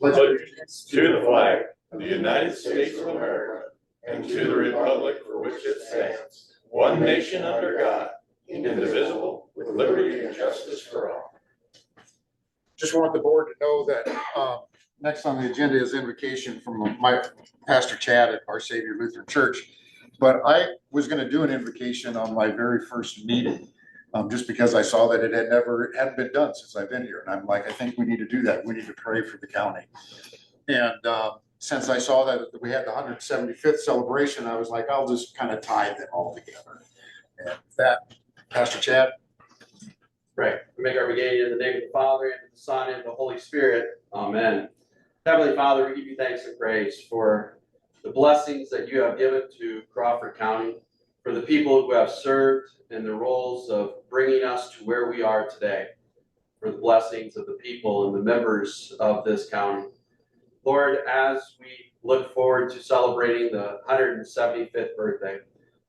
allegiance to the flag of the United States of America and to the republic for which it stands, one nation under God, indivisible, with liberty and justice for all. Just want the board to know that next on the agenda is invocation from my Pastor Chad at Our Savior Lutheran Church. But I was going to do an invocation on my very first meeting, just because I saw that it hadn't been done since I've been here. And I'm like, I think we need to do that. We need to pray for the county. And since I saw that we had the 175th celebration, I was like, I'll just kind of tie them all together. And with that, Pastor Chad. Right. We make our beginning in the name of the Father, and of the Son, and of the Holy Spirit. Amen. Heavenly Father, we give you thanks and praise for the blessings that you have given to Crawford County, for the people who have served in the roles of bringing us to where we are today, for the blessings of the people and the members of this county. Lord, as we look forward to celebrating the 175th birthday,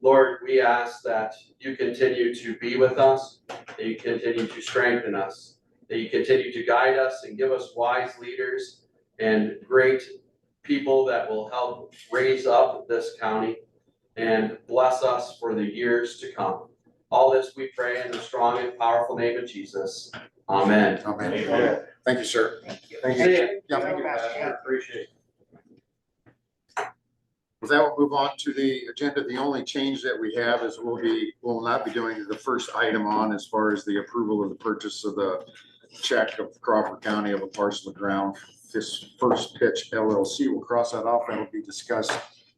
Lord, we ask that you continue to be with us, that you continue to strengthen us, that you continue to guide us and give us wise leaders and great people that will help raise up this county and bless us for the years to come. All this we pray in the strong and powerful name of Jesus. Amen. Amen. Amen. Thank you, sir. Thank you. Thank you. Yeah, thank you, Pastor. Appreciate it. With that, we'll move on to the agenda. The only change that we have is we'll not be doing the first item on as far as the approval of the purchase of the check of Crawford County of a parcel of ground. This First Pitch LLC, we'll cross that off. That'll be discussed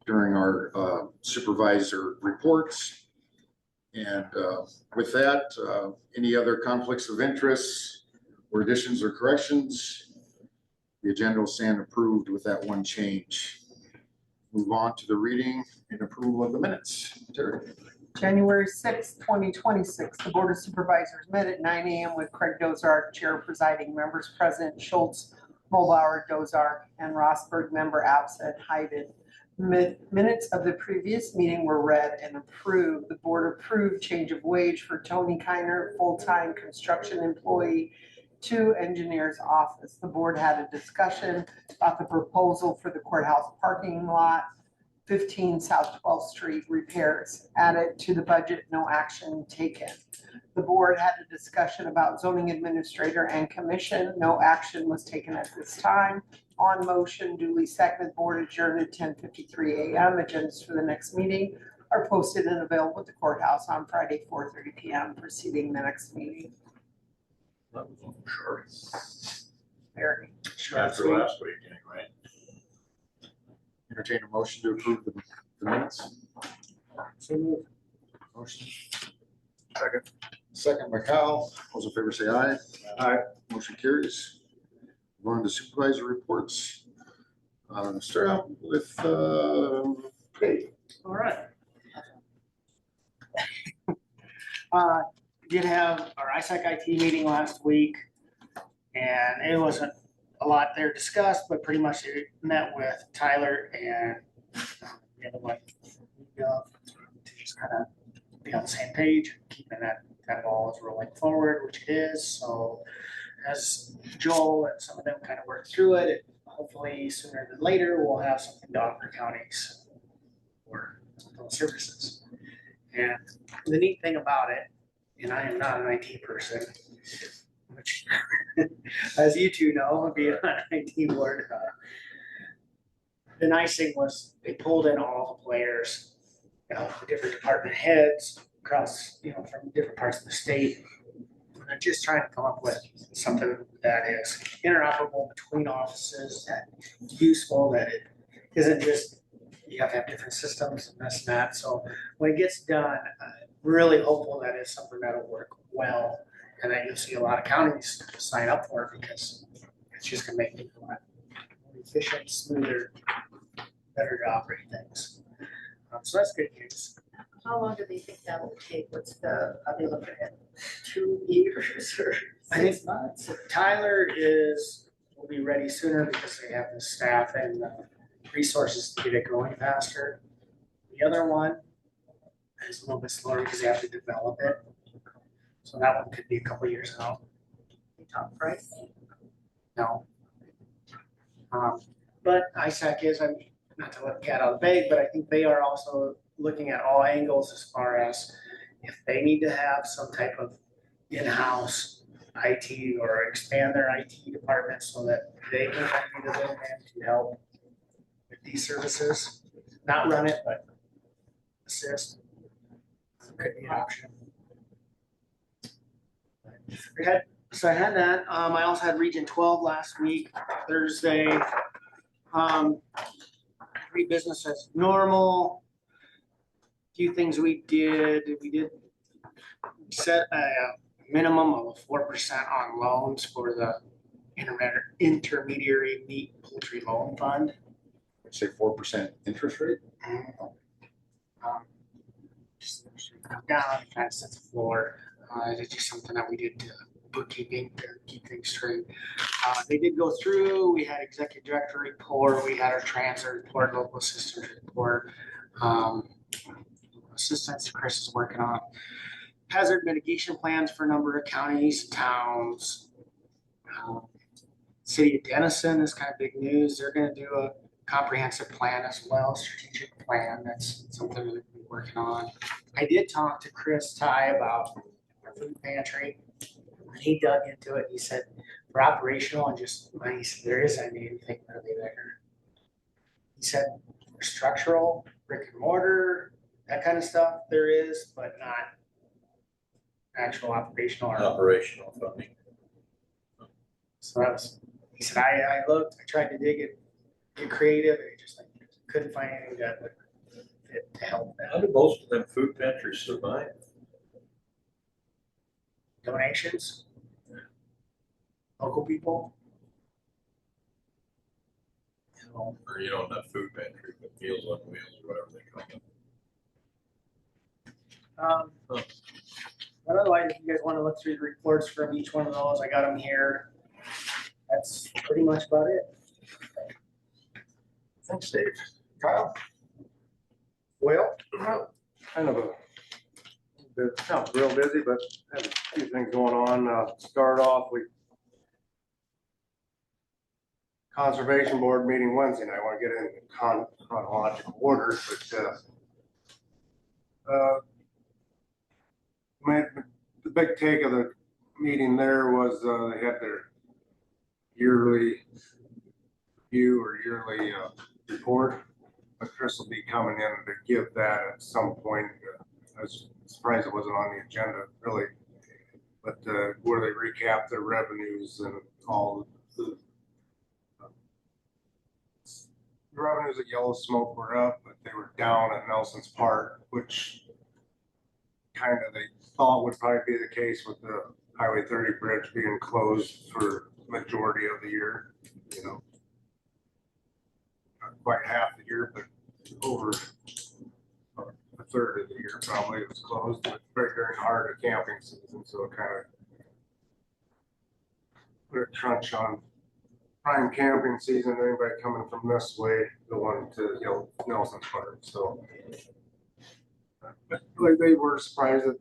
during our supervisor reports. And with that, any other conflicts of interest or additions or corrections? The agenda will stand approved with that one change. Move on to the reading and approval of the minutes. Terry. January 6th, 2026, the Board of Supervisors met at 9 a.m. with Craig Dozark, Chair, presiding, members present, Schultz, Mulbauer, Dozark, and Rosberg, member absent, Hyden. Minutes of the previous meeting were read and approved. The board approved change of wage for Tony Kiner, full-time construction employee, to engineer's office. The board had a discussion about the proposal for the courthouse parking lot, 15 South 12th Street repairs. Added to the budget, no action taken. The board had a discussion about zoning administrator and commission. No action was taken at this time. On motion, duly seconded, board adjourned at 10:53 a.m. Agendas for the next meeting are posted and available at the courthouse on Friday, 4:30 p.m. preceding the next meeting. That was short. Very Short after last week, anyway. Entertain a motion to approve the minutes. So moved. Motion. Second by Kyle. Those in favor say aye. Aye. Motion carries. Go on to supervisor reports. Start out with Kate. All right. Did have our ISAC IT meeting last week, and it wasn't a lot there discussed, but pretty much it met with Tyler and the other one to just kind of be on the same page, keeping that ball is rolling forward, which it is. So as Joel and some of them kind of work through it, hopefully sooner than later we'll have something to offer counties for those services. And the neat thing about it, and I am not an IT person, which, as you two know, being on an IT board, the nice thing was they pulled in all the players, the different department heads across, from different parts of the state. And they're just trying to come up with something that is interoperable between offices, that useful, that it isn't just you have to have different systems and this and that. So when it gets done, really hopeful that it's something that'll work well and that you'll see a lot of counties sign up for it, because it's just going to make people more efficient, smoother, better to operate things. So that's good news. How long do they think that will take? Are they looking at 2 years or 6 months? Tyler will be ready sooner because they have the staff and the resources to get it going faster. The other one is a little bit slower because they have to develop it. So that one could be a couple years out. They talk price? No. But ISAC is, I'm not to let the cat out of the bag, but I think they are also looking at all angles as far as if they need to have some type of in-house IT or expand their IT department so that they can kind of be the middleman to help with these services. Not run it, but assist. Could be an option. So I had that. I also had Region 12 last week, Thursday. Business as normal. Few things we did set a minimum of 4% on loans for the intermediary meat poultry loan fund. Say 4% interest rate? Just come down, kind of sets a floor. It's just something that we did to bookkeeping to keep things straight. They did go through, we had executive director report, we had our transfer report, local assistance report. Assistance Chris is working on hazard mitigation plans for a number of counties, towns. City of Denison is kind of big news. They're going to do a comprehensive plan as well, strategic plan. That's something we've been working on. I did talk to Chris Ty about our food pantry. And he dug into it. He said, for operational and just money, there isn't anything really there. He said, for structural, brick and mortar, that kind of stuff, there is, but not actual operational. Operational funding. So that was, he said, I looked, I tried to dig it, get creative, and just like couldn't find anything that would fit to help How that. do most of them food pantries survive? Donations, local people. Or you know, not food pantry, but Meals on Wheels or whatever they call it. But otherwise, if you guys want to look through the reports from each one of those, I got them here. That's pretty much about it. Thanks, Dave. Kyle? Well, kind of not real busy, but have a few things going on. Start off, we Conservation Board meeting Wednesday night. I want to get in chronological order, but the big take of the meeting there was they had their yearly review or yearly report. But Chris will be coming in to give that at some point. I was surprised it wasn't on the agenda, really. But where they recap their revenues and all the revenues at Yellow Smoke were up, but they were down at Nelson's Park, which kind of they thought would probably be the case with the Highway 30 bridge being closed for majority of the year, you know. Not quite half the year, but over a third of the year probably it was closed, but very during the heart of camping season, so it kind of put a crunch on prime camping season. Anybody coming from this way going to Nelson's Park, so but like they were surprised that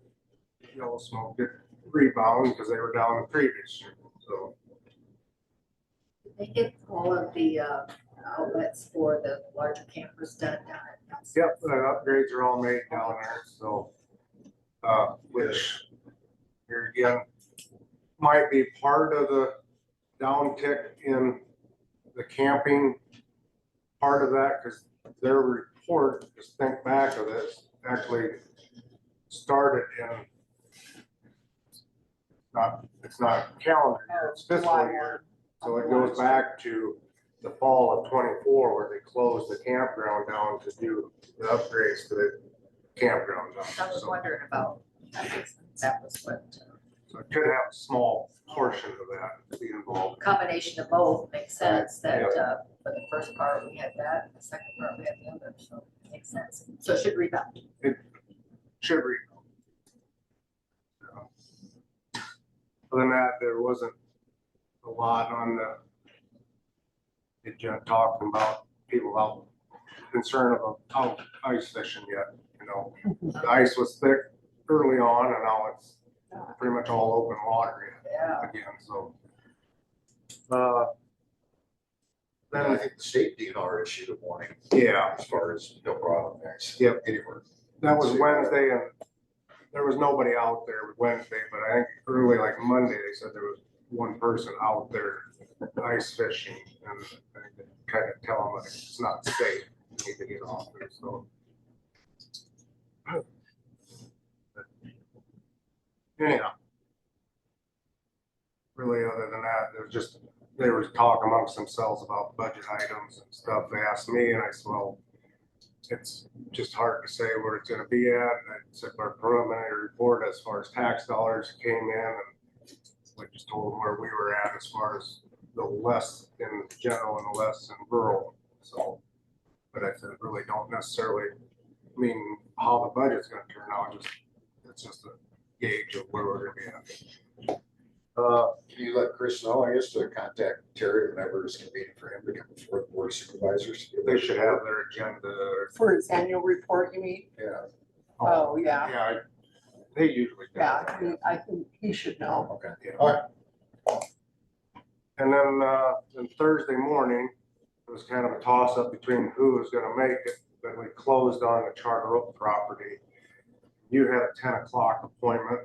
Yellow Smoke did rebound because they were down the previous year. So They get all of the outlets for the larger campers done down at. yep, the upgrades are all made down there, so which here again might be part of the downtick in the camping part of that, because their report, just think back of this, actually started in it's not calendar year, it's fiscal year. So it goes back to the fall of 24 where they closed the campground down to do the upgrades to the campground. I was wondering about, that was what, So it could have a small portion of that be involved. combination of both makes sense that, for the first part we had that, the second part we had the other, so it makes sense. So it should rebound. It should rebound. Other than that, there wasn't a lot on the agenda talking about people out concerned about out ice fishing yet. You know, the ice was thick early on, and now it's pretty much all open water Yeah. again. So then I think the state DNR issued a warning yeah, as far as no problem there. Yep. Anywhere. that was Wednesday and there was nobody out there Wednesday, but I think early like Monday, they said there was one person out there ice fishing and I think they kind of tell them like it's not safe, you need to get off there, so. Anyhow. Really, other than that, there was just, they were talking amongst themselves about budget items and stuff. They asked me and I said, well, it's just hard to say where it's gonna be at. And I said our preliminary report as far as tax dollars came in and we just told them where we were at as far as the less in general and the less in rural. So, but I said, really don't necessarily mean how the budget's gonna turn out. Just, it's just a gauge of where we're gonna be at. Can you let Chris know, I guess, to contact Terry whenever it's convenient for him to come before the board of supervisors? They should have their agenda. For his annual report, you mean? Yeah, Oh, yeah, Yeah, they usually do. yeah, I think he should know. okay. Yeah. All right. And then Thursday morning, it was kind of a toss up between who was gonna make it, but we closed on the Charter Oak property. You had a 10 o'clock appointment.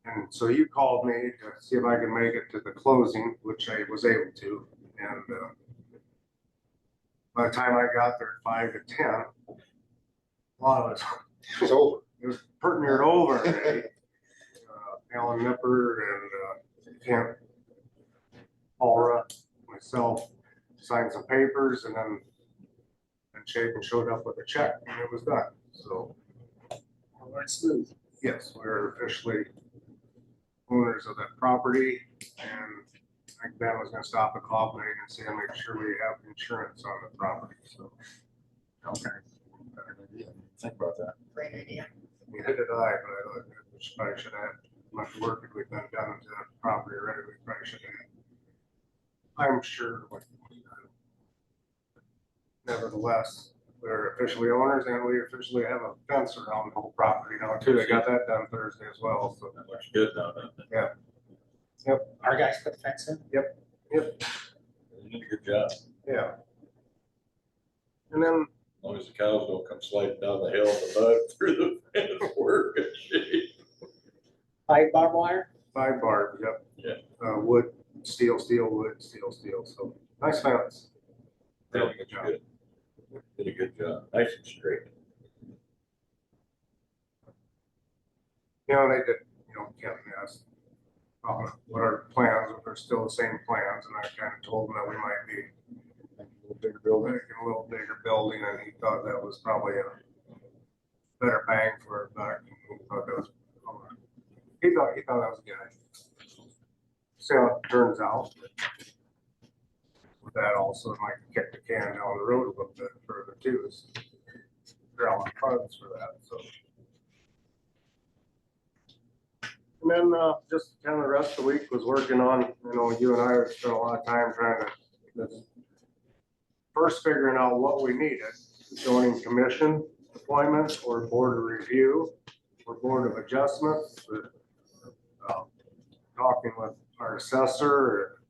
And so you called me to see if I could make it to the closing, which I was able to. And by the time I got there at 5 to 10, a lot of It's over. it was pretty near over already. Alan Nipper and Kent, Paula, myself signed some papers and then Shaken showed up with a check and it was done. So Went smooth. yes, we're officially owners of that property, and I think Ben was gonna stop at Crawford Agency and make sure we have insurance on the property, so. Okay. Think about that. Great idea. Neither did I, but I thought we probably should have much work if we've been done to that property already, we probably should have. I'm sure, nevertheless, we're officially owners and we officially have a fence around the whole property now too. They got that done Thursday as well, so. That looks good now, doesn't it? Our guys put the fence in. Yep. You did a good job. Yeah. And then, As long as the cows don't come sliding down the hill in the mud through the fence, we're in good shape. 5 barbed wire. 5 barbs, yep. Yeah. Wood, steel, wood, steel, so nice fence. Yeah, Really good job. good. Did a good job. Nice and straight. You know, they did, Kevin asked what our plans, if they're still the same plans, and I kind of told them that we might be a bigger building, a little bigger building, and he thought that was probably a better bang for our buck. He thought that was, he thought that was good. See how it turns out. With that also, it might kick the can down the road a little bit further too, is ground funds for that, so. And then, just kind of the rest of the week was working on, you and I spent a lot of time trying to, first figuring out what we needed, zoning commission appointments or board of review or board of adjustments, or, talking with our assessor or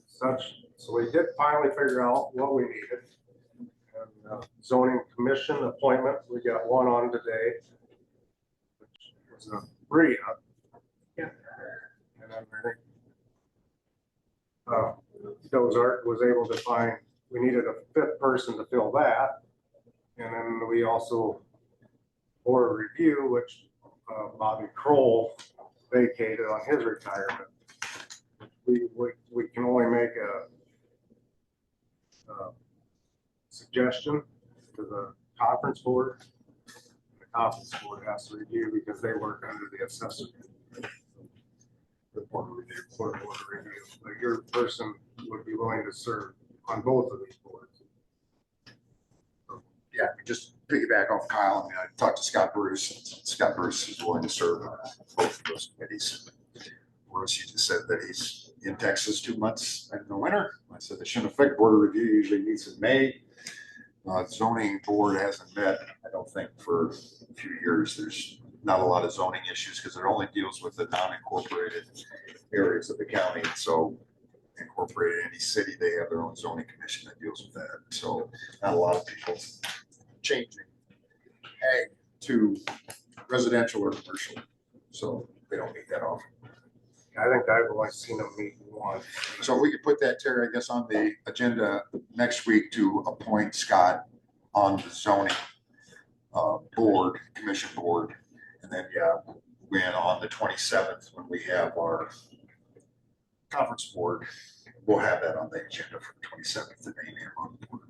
such. So we did finally figure out what we needed. And zoning commission appointment, we got one on today, which was a Bria. Yeah. And then I think Dozart was able to find, we needed a 5th person to fill that. And then we also, board of review, which Bobby Kroll vacated on his retirement. We can only make a suggestion to the conference board. The conference board has to review because they work under the assessor. The board of review, board of review. But your person would be willing to serve on both of these boards. Yeah, just piggyback off Kyle. I mean, I talked to Scott Bruce. Scott Bruce is willing to serve on both of those committees. Bruce, he just said that he's in Texas 2 months in the winter. I said the shouldn't affect. Board of review usually meets in May. Zoning board hasn't met, I don't think, for a few years. There's not a lot of zoning issues because it only deals with the non-incorporated areas of the county. So incorporated. Any city, they have their own zoning commission that deals with that. So not a lot of people changing ag to residential or commercial. So they don't meet that often. I think I've only seen them meet once. So if we could put that, Terry, I guess, on the agenda next week to appoint Scott on the zoning board, commission board. And then, yeah, when on the 27th, when we have our conference board, we'll have that on the agenda for the 27th and 8 a.m. on the board.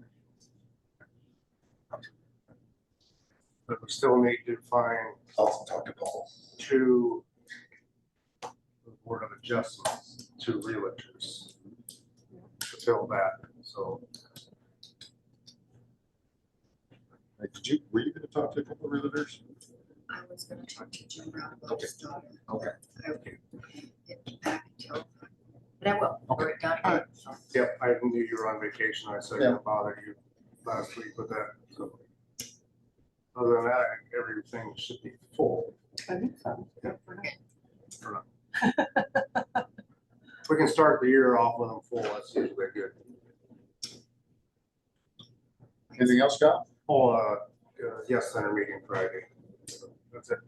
But we still need to find I'll talk to Paul. 2 Board of Adjustments, 2 realtors to fill that, so. Were you gonna talk to a couple of realtors? I was gonna talk to Jim Brown about Okay. his daughter. Okay. I won't get back until, but I will, Okay. or it done. All right. So, Yep, I knew you were on vacation, I said Yeah. I'd bother you last week with that, so. Other than that, I think everything should be full. I think so. We can start the year off with them full, that's usually good. Anything else, Scott? Oh, yes, center meeting Friday. That's it.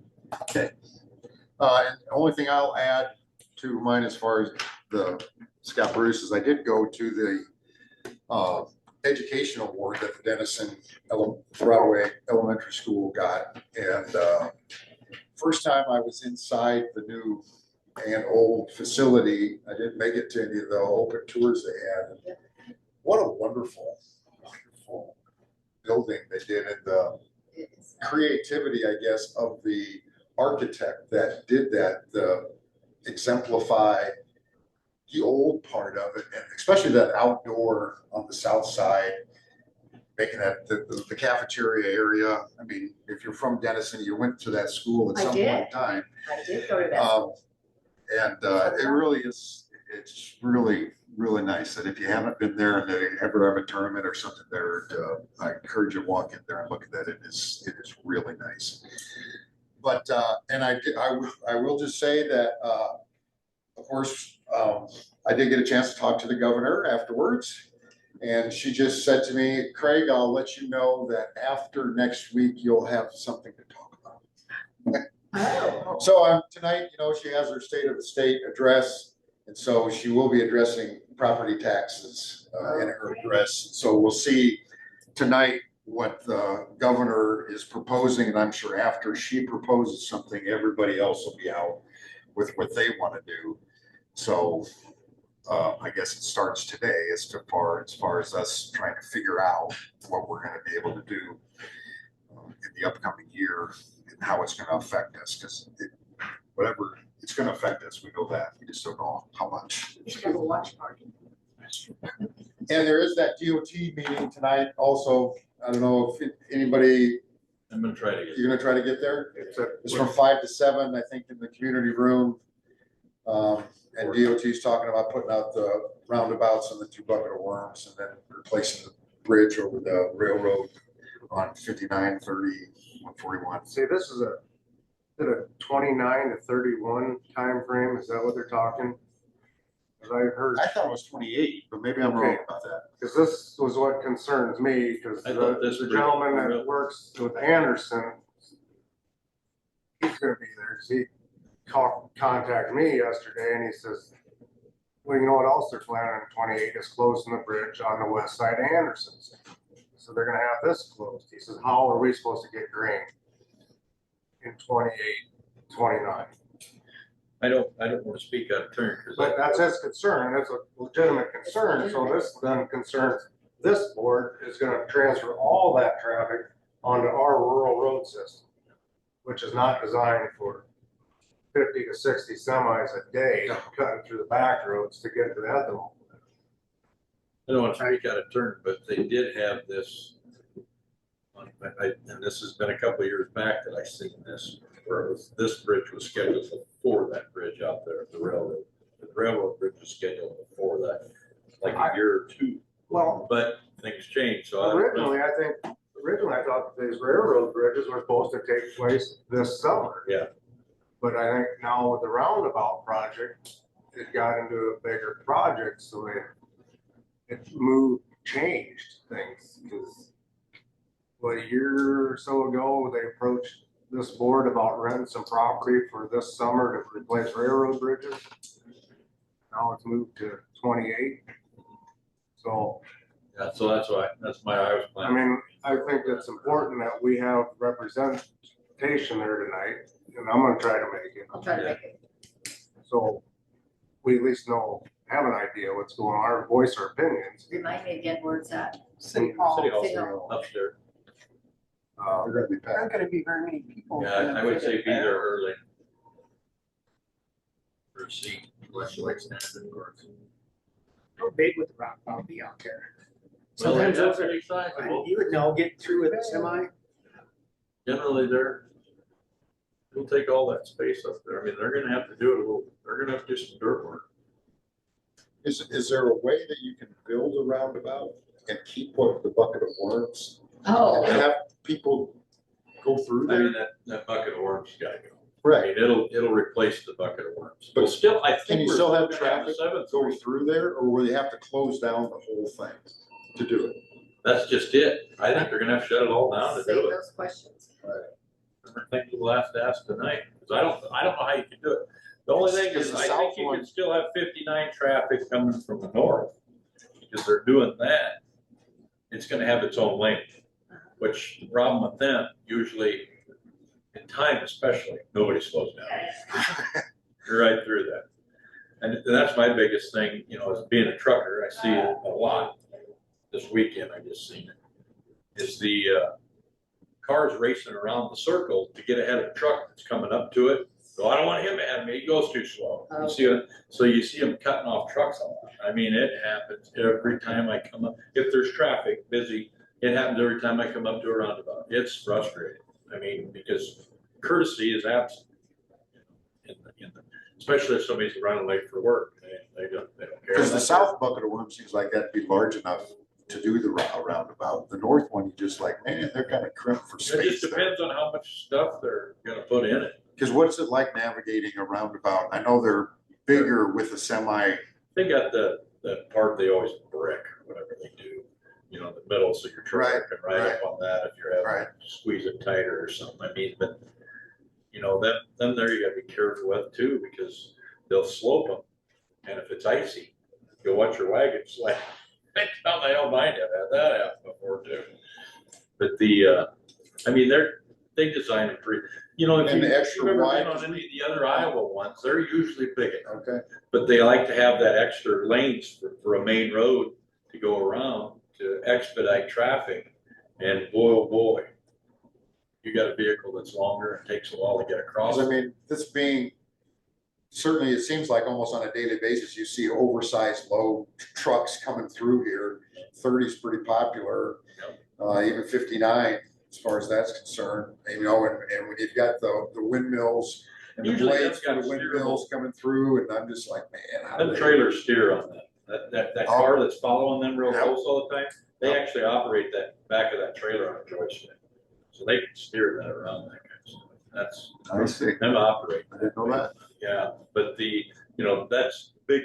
Okay. And the only thing I'll add to mine as far as the Scott Bruce is I did go to the education award that the Denison Broadway Elementary School got. And first time I was inside the new and old facility, I didn't make it to any of the open tours they had. What a wonderful, wonderful building they did, and the creativity, I guess, of the architect that did that, exemplify the old part of it, and especially that outdoor on the south side, making that the cafeteria area. I mean, if you're from Denison, you went to that school at I some did. point in time. I did go to that. And it really is, it's really, really nice that if you haven't been there and they ever have a tournament or something there, I encourage you to walk in there and look at that. It is really nice. But, and I will just say that, of course, I did get a chance to talk to the governor afterwards. And she just said to me, Craig, I'll let you know that after next week, you'll have something to talk about. Oh. So tonight, you know, she has her state of the state address, and so she will be addressing property taxes in her address. So we'll see tonight what the governor is proposing, and I'm sure after she proposes something, everybody else will be out with what they want to do. So I guess it starts today as far as us trying to figure out what we're going to be able to do in the upcoming year. How it's going to affect us, because whatever it's going to affect us, we know that. We just don't know how much. You should have a watch party. And there is that DOT meeting tonight also. I don't know if anybody, I'm gonna try to get. you're going to try to get there. It's from 5 to 7, I think, in the community room. And DOT's talking about putting out the roundabouts and the 2 bucket of worms, and then replacing the bridge over the railroad on 59, 30, 141. See, this is a 29 to 31 time frame. Is that what they're talking? Because I heard, I thought it was 28, but maybe I'm wrong about that. because this was what concerns me, because I thought this the was- gentleman that works with Anderson, he's gonna be there. 'Cause he contacted me yesterday and he says, well, you know what else they're planning in 28 is closing the bridge on the west side of Anderson's. So they're gonna have this closed. He says, how are we supposed to get grain in 28, 29? I don't want to speak out of turn, because But that's his concern. It's a legitimate concern. So this then concerns, this board is gonna transfer all that traffic onto our rural road system, which is not designed for 50 to 60 semis a day cutting through the back roads to get to the ethanol. I don't want to speak out of turn, but they did have this. And this has been a couple of years back that I seen this, where this bridge was scheduled before that bridge out there at the railroad. The railroad bridge was scheduled before that, like a year or 2. Well, But things changed, so I don't know. originally I thought that these railroad bridges were supposed to take place this summer. Yeah. But I think now with the roundabout project, it got into a bigger project, so changed things, because a year or so ago, they approached this board about renting some property for this summer to replace railroad bridges. Now it's moved to 28. So, Yeah, so that's why, I was I planning. mean, I think it's important that we have representation there tonight, and I'm gonna try to make it. I'll try to make it. So we at least have an idea what's going on, or voice our opinions. Remind me again where it's at. City Hall. City City Hall, Hall. upstairs. They're gonna be There aren't packed. gonna be very many people. Yeah, I would say be there early. For a seat, unless you like standing, of course. How big would the roundabout be out there? Well, Sometimes that's those are, pretty sizable. you would know, get through with a semi. Generally, they'll take all that space up there. I mean, they're gonna have to do it a little, they're gonna have to do some dirt work. Is there a way that you can build a roundabout and keep what the bucket of worms? Oh, And have people go through I mean, there? that bucket of worms gotta go. I Right, mean, it'll replace the bucket of worms. But But still, I can think you we're still have gonna traffic seventh. go through there, or will you have to close down the whole thing to do it? That's just it. I think they're gonna have to shut it all down to save do it. those questions. I think we'll have to ask tonight, because I don't know how you can do it. The only thing is, Because the I south think you one- can still have 59 traffic coming from the north. Because they're doing that, it's gonna have its own lane, which the problem with them, usually, in time especially, nobody slows down. You're right through that. And that's my biggest thing, as being a trucker, I see it a lot. This weekend, I just seen it, is the cars racing around the circle to get ahead of a truck that's coming up to it. So I don't want him ahead of me, he goes too slow. You see it? So you see them cutting off trucks a lot. I mean, it happens every time I come up. If there's traffic busy, it happens every time I come up to a roundabout. It's frustrating. I mean, because courtesy is absent. Especially if somebody's running late for work, they don't care. Because the south bucket of worms seems like that'd be large enough to do the roundabout. The north one, you just like, man, they're kind of crimped for It space just there. depends on how much stuff they're gonna put in it. Because what's it like navigating a roundabout? I know they're bigger with a semi. They got the part they always brick, whatever they do, the middle, so your truck can ride up on that if you're having Right. to squeeze it tighter or something. I mean, but, them there you gotta be careful with too, because they'll slope them. And if it's icy, you'll watch your wagon slide. How the hell mine have had that happen before too. But they design it pretty, if And the you've extra ever wide- been on any of the other Iowa ones, they're usually big enough. Okay. But they like to have that extra lanes for a main road to go around to expedite traffic. And boy, oh boy, you got a vehicle that's longer and takes a while to get across. Because I mean, this being, certainly it seems like almost on a daily basis, you see oversized load trucks coming through here. 30 is pretty popular, even 59, as far as that's concerned. And when you've got the windmills and the Usually blades that's for the got windmills coming through, and I'm just like, man. how do Them they- trailers steer on that car that's following them real Yep. close all the time. They Yep. actually operate that back of that trailer on a joystick. So they can steer that around that kind of stuff. That's I see. them operate. I didn't know that. Yeah, but that's big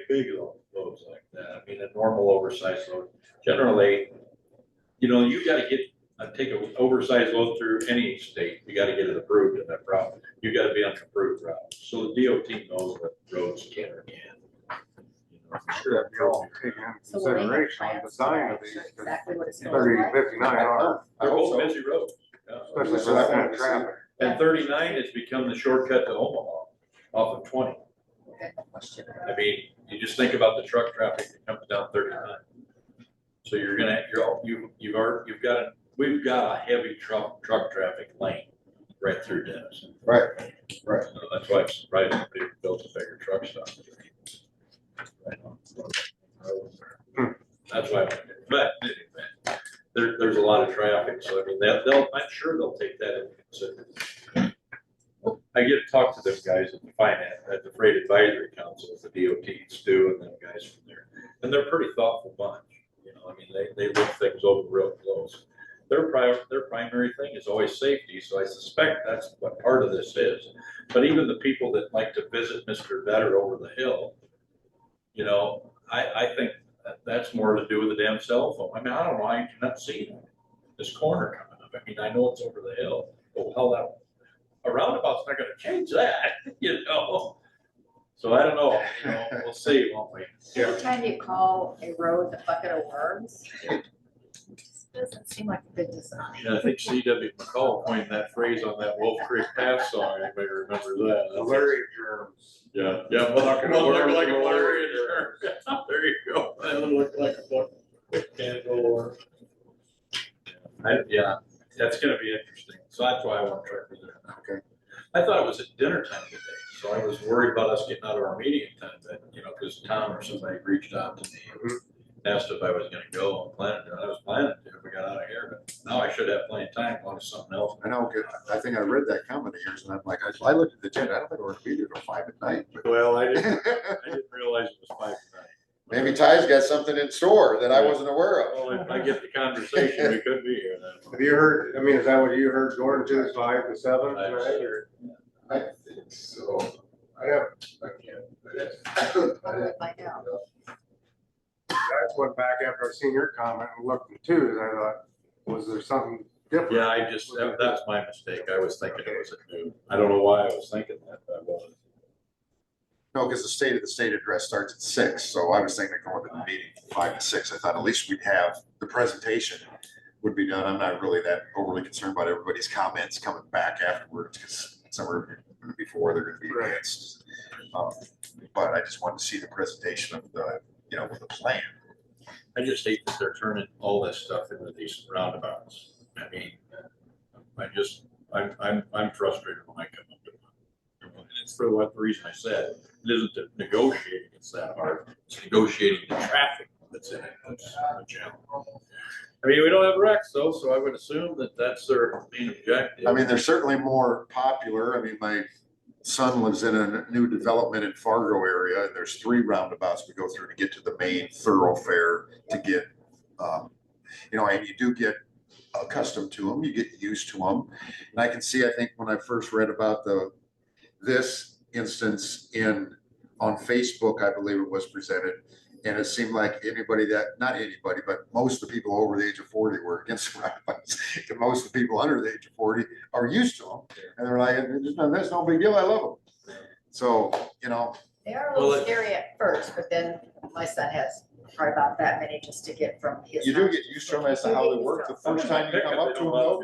loads like that. I mean, a normal oversized load, generally, you gotta take an oversized load through any state, you gotta get it approved in that route. You gotta be on an approved route. So the DOT knows what roads can or can't. Should have be all taken into So will they have consideration on plans design to of these. show exactly what it's going 30, like? 59 are, They're I hope both so. busy roads. Yeah. especially So for that that one kind of traffic. And 39 has become the shortcut to Omaha off of 20. Okay, question. I mean, you just think about the truck traffic that comes down 39. So we've got a heavy truck traffic lane right through Denison. Right, right. So that's why it's right, they built a bigger truck stop. Right on. That's why, but anyway, there's a lot of traffic, so I mean, I'm sure they'll take that into consideration. I get to talk to them guys at the Freight Advisory Council, the DOT, Stu, and them guys from there. And they're a pretty thoughtful bunch, I mean, they look things over real close. Their primary thing is always safety, so I suspect that's what part of this is. But even the people that like to visit Mr. Vetter over the hill, You know, I think that's more to do with the damn cell phone. I mean, I don't know, I cannot see this corner coming up. I mean, I know it's over the hill, but how that, a roundabout's not gonna change that, you know? So I don't know, you know, we'll see, won't we? Every time you call a road the bucket of worms, it just doesn't seem like a good design. Yeah, I think C.W. McCall coined that phrase on that Wolf Creek Pass song, anybody remember that? Larry germs. Yeah, yeah, well, look like a blurry. There you go, that would look like a bucket. Can't go or. Yeah, that's gonna be interesting, so that's why I want to try for that. Okay. I thought it was at dinner time today, so I was worried about us getting out of our meeting in time, but, you know, because Tom or somebody reached out to me, and asked if I was gonna go and plan to, and I was planning to if we got out of here, but now I should have plenty of time, on to something else. I know, I think I read that comment of yours and I'm like, I looked at the agenda, I don't think we're gonna be there till 5 at night. but- Well, I didn't realize it was 5 tonight. Maybe Ty's got something in store that I wasn't aware of. Well, if I get the conversation, we could be here then. Have you heard, I mean, is that what you heard, Gordon, too, is 5 to 7 tonight, or? I think so. I have, I can't. I would find out. I just went back after I seen your comment and looked too, and I thought, was there something different? Yeah, that's my mistake. I was thinking it was at noon. I don't know why I was thinking that, but I wasn't. No, because the state address starts at 6, so I was thinking of going to the meeting from 5 to 6. I thought at least we'd have, the presentation would be done. I'm not really that overly concerned about everybody's comments coming back afterwards, because some are gonna be for, they're gonna be against. But I just wanted to see the presentation of the, you know, with the plan. I just hate that they're turning all this stuff into these roundabouts. I mean, I'm frustrated when I come up to one. And it's for what reason I said, it isn't that negotiating, it's that hard. It's negotiating the traffic that's in it, that's the challenge. I mean, we don't have wrecks though, so I would assume that that's their main objective. I mean, they're certainly more popular. I mean, my son lives in a new development in Fargo area, and there's 3 roundabouts we go through to get to the main thoroughfare to get, you know, and you do get accustomed to them, you get used to them. And I can see, I think when I first read about this instance on Facebook, I believe it was presented, and it seemed like not anybody, but most of the people over the age of 40 were against roundabouts. And most of the people under the age of 40 are used to them. And they're like, that's no big deal, I love them. So, you know. They are a little scary at first, but then my son has probably about that many just to get from his. You do get used to them as to how they work. The first time you come up to them, though,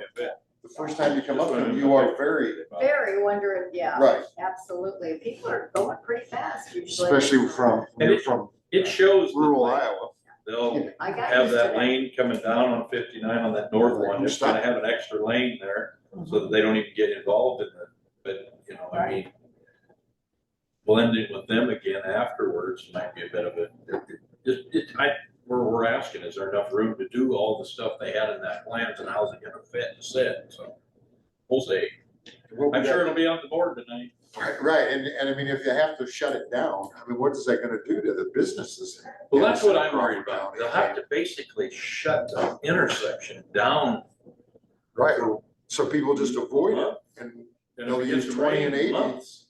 you are Very wondering, yeah. right, Absolutely. People are going pretty fast usually. especially from It shows that rural Iowa. they'll I got have used to that lane coming down on 59 on that north one, just gonna have an extra lane there so that they don't even get involved in it. But, you know, I mean, blending with them again afterwards might be a bit of we're asking, is there enough room to do all the stuff they had in that plan, and how's it gonna fit and sit? So we'll see. I'm sure it'll be on the board tonight. Right, and I mean, if you have to shut it down, I mean, what is that gonna do to the businesses? Well, that's what I'm worried about. They'll have to basically shut the intersection down. Right, so people just avoid it and And they'll if it use gets 20 and rain 80. months.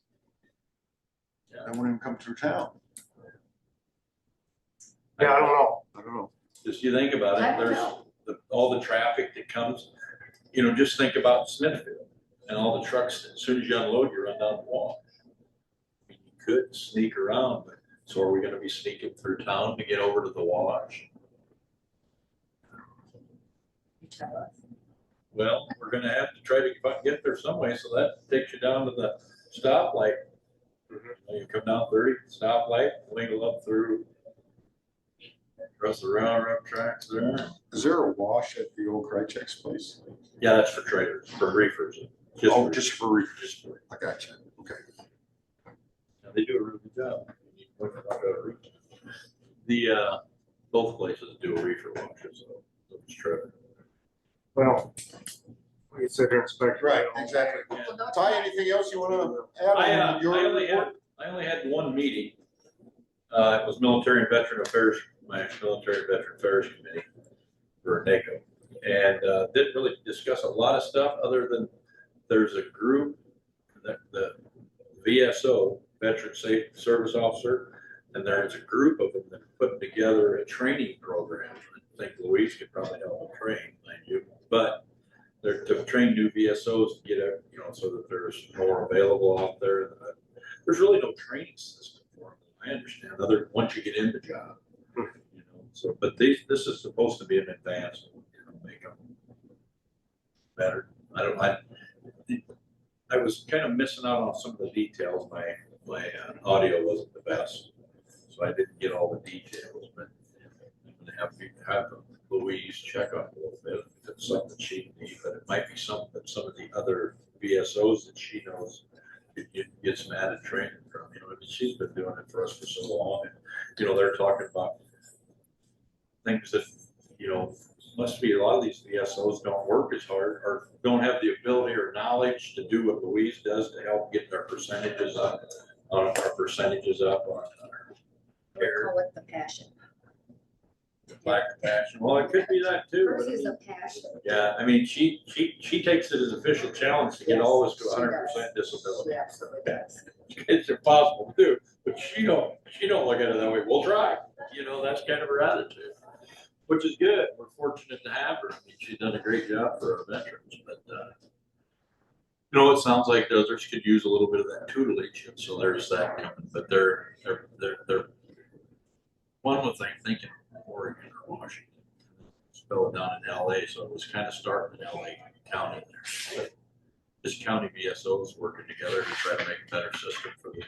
They won't even come through town. Yeah, I don't know. Just you think about I it, don't there's know. all the traffic that comes, you know, just think about Smithfield and all the trucks, as soon as you unload, you run down the wall. I mean, you could sneak around, but so are we gonna be sneaking through town to get over to the Wabash? You tell us. Well, we're gonna have to try to get there some way, so that takes you down to the stoplight. You come down 30, stoplight, wiggle up through. Across the railroad tracks there. Is there a wash at the old Krychek's place? Yeah, that's for trailers, for reefers. Just for reefers. Just for- I got you, okay. Yeah, they do a really good job. The, both places do a reefer washes, so it's true. Well, we can sit here and speculate. Right, exactly. Well, no Ty, time. anything else you wanna add I on your report? only had one meeting. It was Military and Veteran Affairs, my Military and Veteran Affairs Committee for NACO. And didn't really discuss a lot of stuff other than there's a group that the VSO, Veteran Safe Service Officer, And there's a group of them that are putting together a training program. I think Louise could probably help them train, mind you, but they're to train new VSOs to get it, you know, so that there's more available out there. There's really no training system for them. I understand. Once you get in the job, you know. So, but this is supposed to be an advancement, you know, make them better. I was kind of missing out on some of the details. My audio wasn't the best, so I didn't get all the details. But I'm gonna have Louise check on a little bit if it's something she needs, but it might be something that some of the other VSOs that she knows get some added training from. You know, I mean, she's been doing it for us for so long, and you know, they're talking about things that, you know, must be a lot of these VSOs don't work as hard or don't have the ability or knowledge to do what Louise does to help get their percentages up on our percentages up on our care. Call it the passion. Lack of passion. Well, it could be that too. Hers But I is mean, a passion. yeah, I mean, she takes it as an official challenge to get all of us to 100% disability. She absolutely does. It's impossible to do, but she don't look at it that way. We'll try. You know, that's kind of her attitude, which is good. We're fortunate to have her. I mean, she's done a great job for our veterans, but you know, it sounds like the others could use a little bit of that tutelage, and so there's that coming. But they're one was I'm thinking Oregon or Washington, spelled down in LA, so it was kind of starting in LA County there. But this county VSOs working together to try to make a better system for them.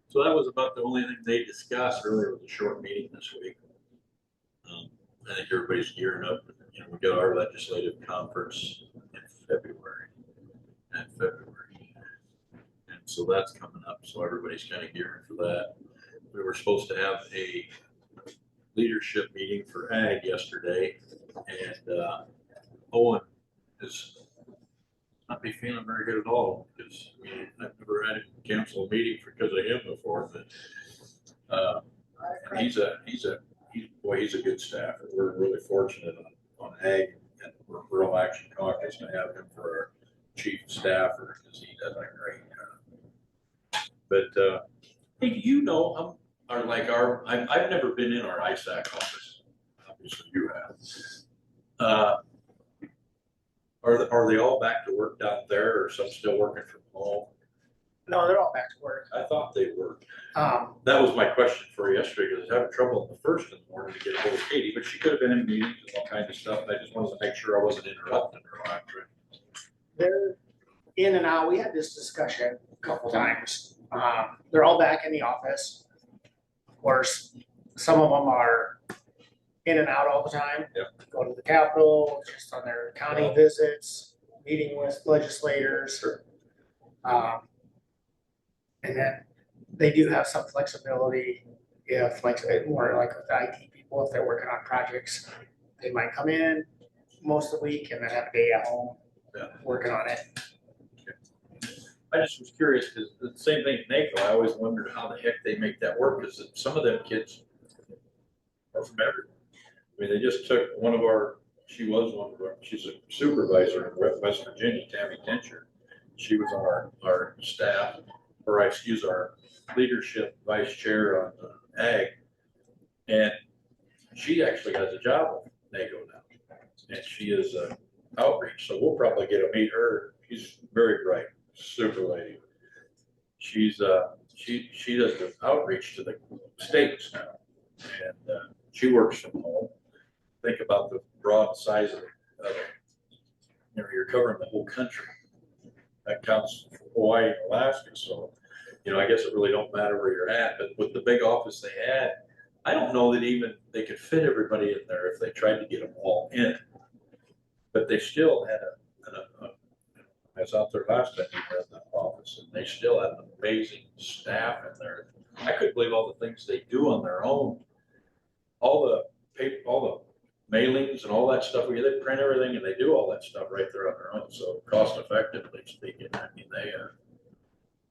So that was about the only thing they discussed. Really, it was a short meeting this week. I think everybody's gearing up. You know, we got our legislative conference in February, and so that's coming up. So everybody's kind of gearing for that. We were supposed to have a leadership meeting for ag yesterday, and Owen is not be feeling very good at all because I've never had him cancel a meeting because of him before. But he's a good staff. We're really fortunate on ag and rural action caucus to have him for our chief staffer because he does a great job. But hey, do you know I've never been in our ISAC office. Obviously, you have. Are they all back to work down there, or some still working from home? No, they're all back to work. I thought they were. Um, That was my question for yesterday, because I was having trouble in the first in the morning to get a hold of Katie, but she could have been in meetings and all kinds of stuff. And I just wanted to make sure I wasn't interrupting her on trip. they're in and out. We had this discussion a couple times. They're all back in the office. Of course, some of them are in and out all the time. Yep. Go to the Capitol, just on their county visits, meeting with legislators. Sure. And then they do have some flexibility if, like, more like with the IT people, if they're working on projects, they might come in most of the week and then have a day at home working on it. I just was curious because the same thing at NACO, I always wondered how the heck they make that work, because some of them kids are from everywhere. I mean, they just took she's a supervisor in West Virginia, Tammy Tincher. She was on our staff, or our leadership vice chair on ag. And she actually has a job with NACO now. And she is outreach, so we'll probably get to meet her. She's very bright, super lady. She's she does the outreach to the states now, and she works from home. Think about the broad size of it. You're covering the whole country. That counts for Hawaii and Alaska. So, I guess it really don't matter where you're at. But with the big office they had, I don't know that even they could fit everybody in there if they tried to get them all in. But they still had I was out there last time we were in the office, and they still had an amazing staff in there. I couldn't believe all the things they do on their own. All the paper, all the mailings and all that stuff. They print everything and they do all that stuff right there on their own. So cost effectively speaking, I mean,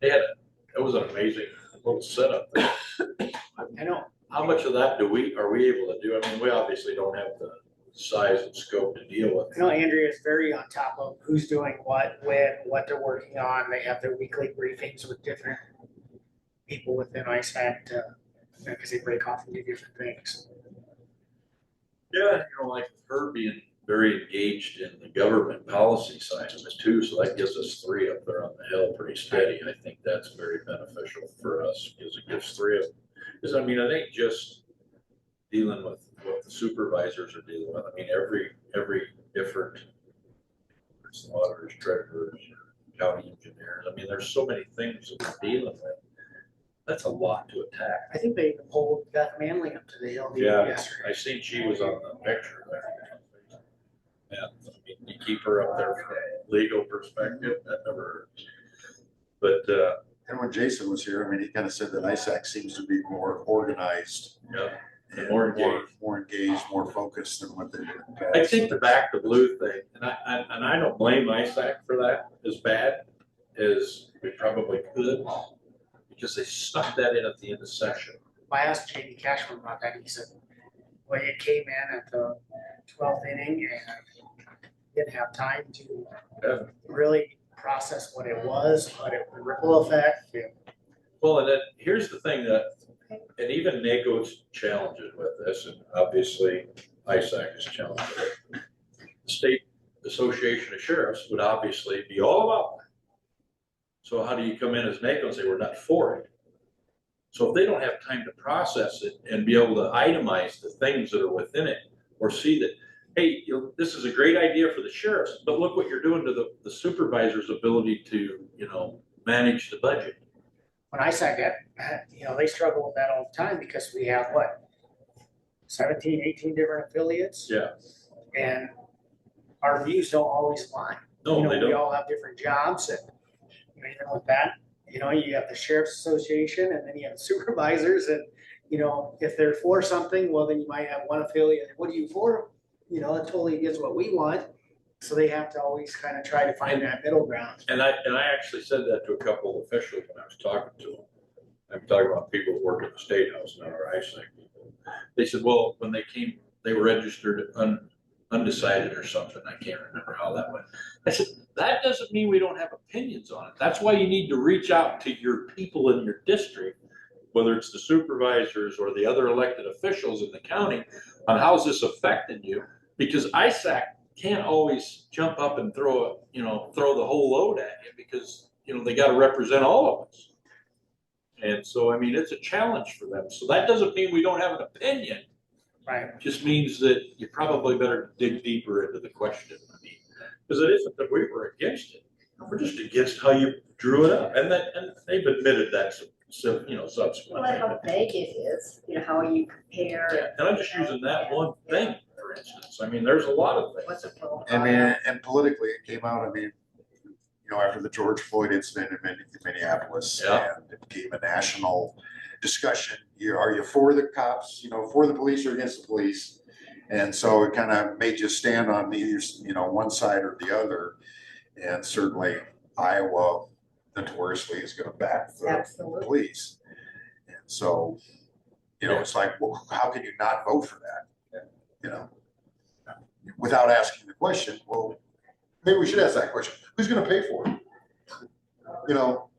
it was an amazing little setup there. I know. How much of that are we able to do? I mean, we obviously don't have the size and scope to deal with. I know Andrea is very on top of who's doing what, when, what they're working on. They have their weekly briefings with different people within ISAC to, because they break off and do different things. Yeah, you know, like her being very engaged in the government policy side of it too, so that gives us three up there on the hill pretty steady. I think that's very beneficial for us, because it gives three of them. Because I mean, I think just dealing with what the supervisors are dealing with, I mean, every different auditors, treasurers, county engineers, I mean, there's so many things that we're dealing with. That's a lot to attack. I think they even pulled Beth Manley up to the hill Yeah, yesterday. I seen she was on the picture there. Yeah, I mean, you keep her up there from a legal perspective, that never hurts. But, And when Jason was here, I mean, he kind of said that ISAC seems to be more organized. yeah, and more engaged. More engaged, more focused than what they did in the past. I think the back to blue thing, and I don't blame ISAC for that as bad as we probably could, because they stuck that in at the end of session. I asked Jamie Cashman about that. He said, well, it came in at the 12th inning and didn't have time to really process what it was, but it the ripple effect. Yeah. Well, and then here's the thing that, and even NACO's challenges with this, and obviously ISAC is challenged with it. The State Association of Sheriffs would obviously be all about that. So how do you come in as NACO and say we're not for it? So if they don't have time to process it and be able to itemize the things that are within it, or see that, hey, you know, this is a great idea for the sheriffs, but look what you're doing to the supervisor's ability to, you know, manage the budget. When ISAC got, you know, they struggle with that all the time because we have what, 17, 18 different affiliates? Yeah. And our views don't always align. No, You know, they we don't. all have different jobs and, you know, even with that, you know, you have the sheriff's association and then you have supervisors and, you know, if they're for something, well, then you might have one affiliate, what are you for? You know, it totally against what we want. So they have to always kind of try to find that middle ground. And I actually said that to a couple of officials when I was talking to them. I'm talking about people who work at the State House, not our ISAC people. They said, well, when they came, they were registered undecided or something. I can't remember how that went. I said, that doesn't mean we don't have opinions on it. That's why you need to reach out to your people in your district, whether it's the supervisors or the other elected officials in the county, on how's this affecting you? Because ISAC can't always jump up and throw the whole load at you, because, you know, they got to represent all of us. And so, I mean, it's a challenge for them. So that doesn't mean we don't have an opinion. Right. It just means that you probably better dig deeper into the question. I mean, because it isn't that we were against it. We're just against how you drew it up. And they've admitted that, so, you know, subsequently. Well, how vague it is, you know, how you compare. Yeah, and I'm just using that one thing, for instance. I mean, there's a lot of things. What's it called? I mean, and politically, it came out, I mean, you know, after the George Floyd incident in Minneapolis, Yeah. and it became a national discussion. Are you for the cops, you know, for the police or against the police? And so it kind of made you stand on either, you know, one side or the other. And certainly Iowa notoriously is going to back the Absolutely. police. And so, you know, it's like, well, how can you not vote for that? You know, without asking the question, well, maybe we should ask that question. Who's going to pay for it? You know,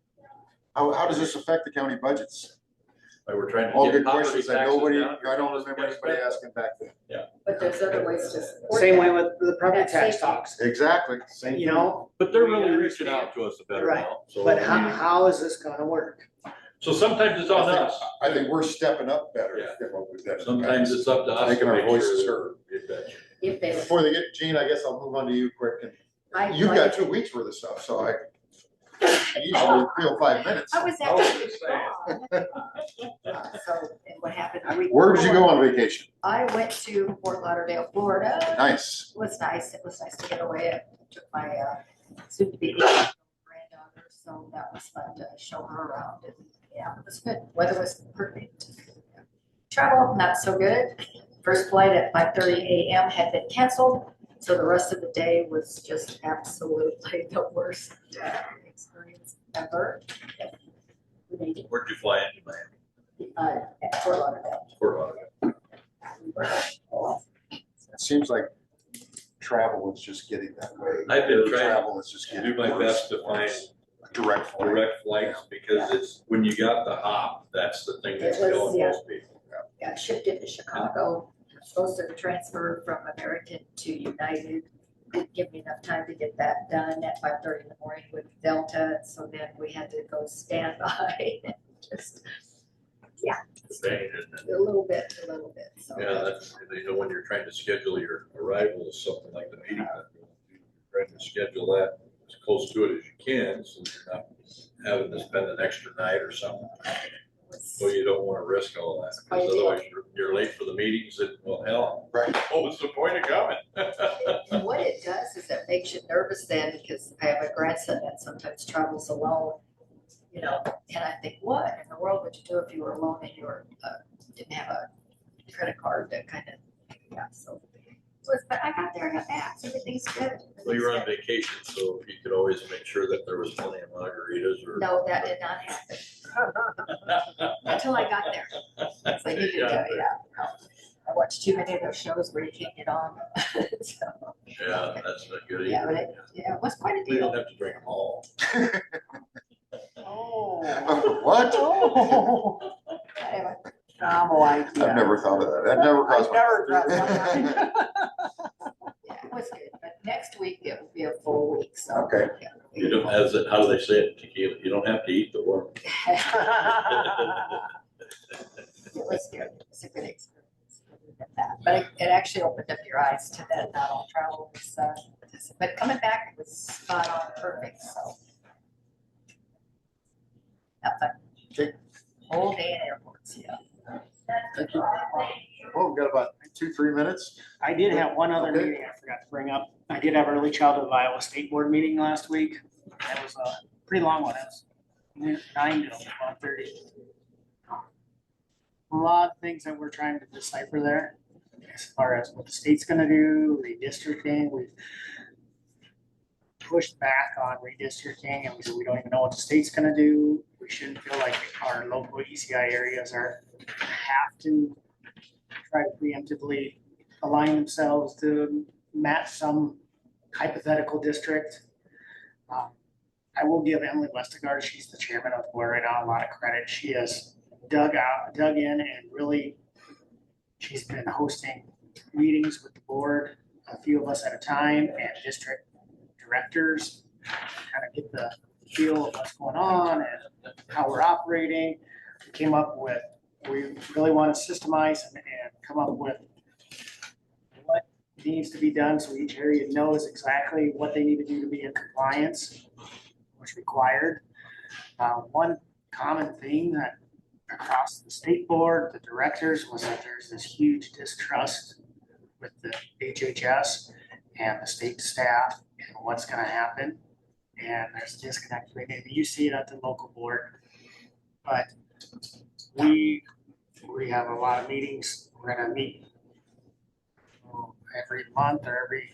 how does this affect the county budgets? Like we're trying to All get good property questions that taxes nobody, down. I don't remember anybody asking back then. But there's other ways to support Same way that. with the property That's tax safety. talks, Exactly, same you thing. know, But they're We really reaching understand. out to us a better Right. now. So, but I mean, how is this gonna work? so sometimes it's on us. I think we're stepping up better Yeah. than what we've done. in the Sometimes past. it's up to us Making to our make voices sure heard. that you betcha. If they. Before they get, Gene, I guess I'll move on to you quick. You've got 2 weeks worth of stuff, so I usually feel 5 minutes. I was I was actually just saying. gone. So, and what happened? the week Where did you go before, on vacation? I went to Fort Lauderdale, Florida. Nice. It was nice. It was nice to get away. I took my soon-to-be granddaughter, so that was fun to show her around. And yeah, it was good. Weather was perfect. Travel, not so good. First flight at 5:30 a.m. had been canceled, so the rest of the day was just absolutely the worst experience ever. We made it Where'd you fly into Miami? at Fort Lauderdale. Fort Lauderdale. We were off. It seems like travel is just getting that way. I've been trying Travel is just to getting do my worse best to and find worse. direct flight. direct flights, because it's, when you got the hop, that's the thing that's It was, killing yeah. most people. Got shipped into Chicago, supposed to transfer from American to United. Didn't give me enough time to get that done at 5:30 in the morning with Delta, so then we had to go standby. Just, Pain, isn't it? a little bit, so. Yeah, that's, you know, when you're trying to schedule your arrival, something like the meeting, you're trying to schedule that as close to it as you can, so you're not having to spend an extra night or something. So you don't want to risk all that, because otherwise you're late for the meetings and, well, hell, Right. what was the point of coming? And what it does is it makes you nervous then, because I have a grandson that sometimes travels alone, you know, and I think, what in the world would you do if you were alone and you were, didn't have a credit card that kind of, yeah, so. But I got there, I got back, so everything's good. Well, you're on vacation, so you could always make sure that there was plenty of margaritas or. No, that did not happen until I got there. So you did, yeah. I watched too many of those shows where you can't get on. So, Yeah, that's not good yeah, either. but it was quite a We deal. don't have to drink them all. Oh. What? Oh. Anyway, Novel idea. I've never thought of that. That never crossed my Never crossed my mind. mind. yeah, it was good, but next week it will be a full week, so. Okay. yeah. You don't, how do they say it, tequila, you don't have to eat the work. It was good, it was a good experience. But it actually opened up your eyes to that not all travel was, but coming back, it was spot on perfect, so. Have fun. Okay. Whole day in airports, yeah. Thank you. Oh, we've got about 2-3 minutes. I did have one other Okay. meeting I forgot to bring up. I did have early childhood Iowa State Board meeting last week. That was a pretty long one. It was 9 to 12:30. A lot of things that we're trying to decipher there as far as what the state's gonna do, redistricting. We've pushed back on redistricting and we said we don't even know what the state's gonna do. We shouldn't feel like our local ECI areas have to try to preemptively align themselves to match some hypothetical district. I will give Emily Westergaard, she's the chairman of the board right now, a lot of credit. She has dug in and really, she's been hosting meetings with the board, a few of us at a time, and district directors, kind of get the feel of what's going on and how we're operating. We came up with, we really want to systemize and come up with what needs to be done so each area knows exactly what they need to do to be in compliance, what's required. One common theme that across the state board, the directors, was that there's this huge distrust with the HHS and the state staff and what's going to happen. And there's a disconnect. Maybe you see it at the local board, but we have a lot of meetings. We're going to meet every month or every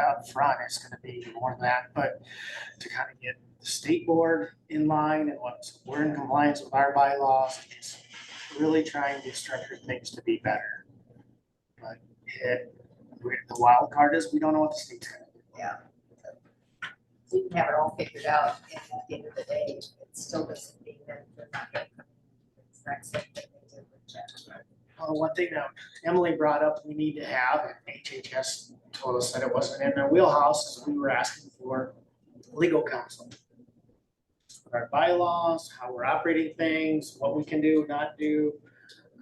up front. It's going to be more than that, but to kind of get the state board in line and what we're in compliance with our bylaws, it's really trying to structure things to be better. But the wild card is we don't know what the state's going to do. Yeah. You can have it all figured out, and at the end of the day, it still doesn't mean that they're not gonna come in. It's the exact same thing they did with Jack. One thing that Emily brought up we need to have, and HHS told us that it wasn't in their wheelhouse, is we were asking for legal counsel. With our bylaws, how we're operating things, what we can do, not do.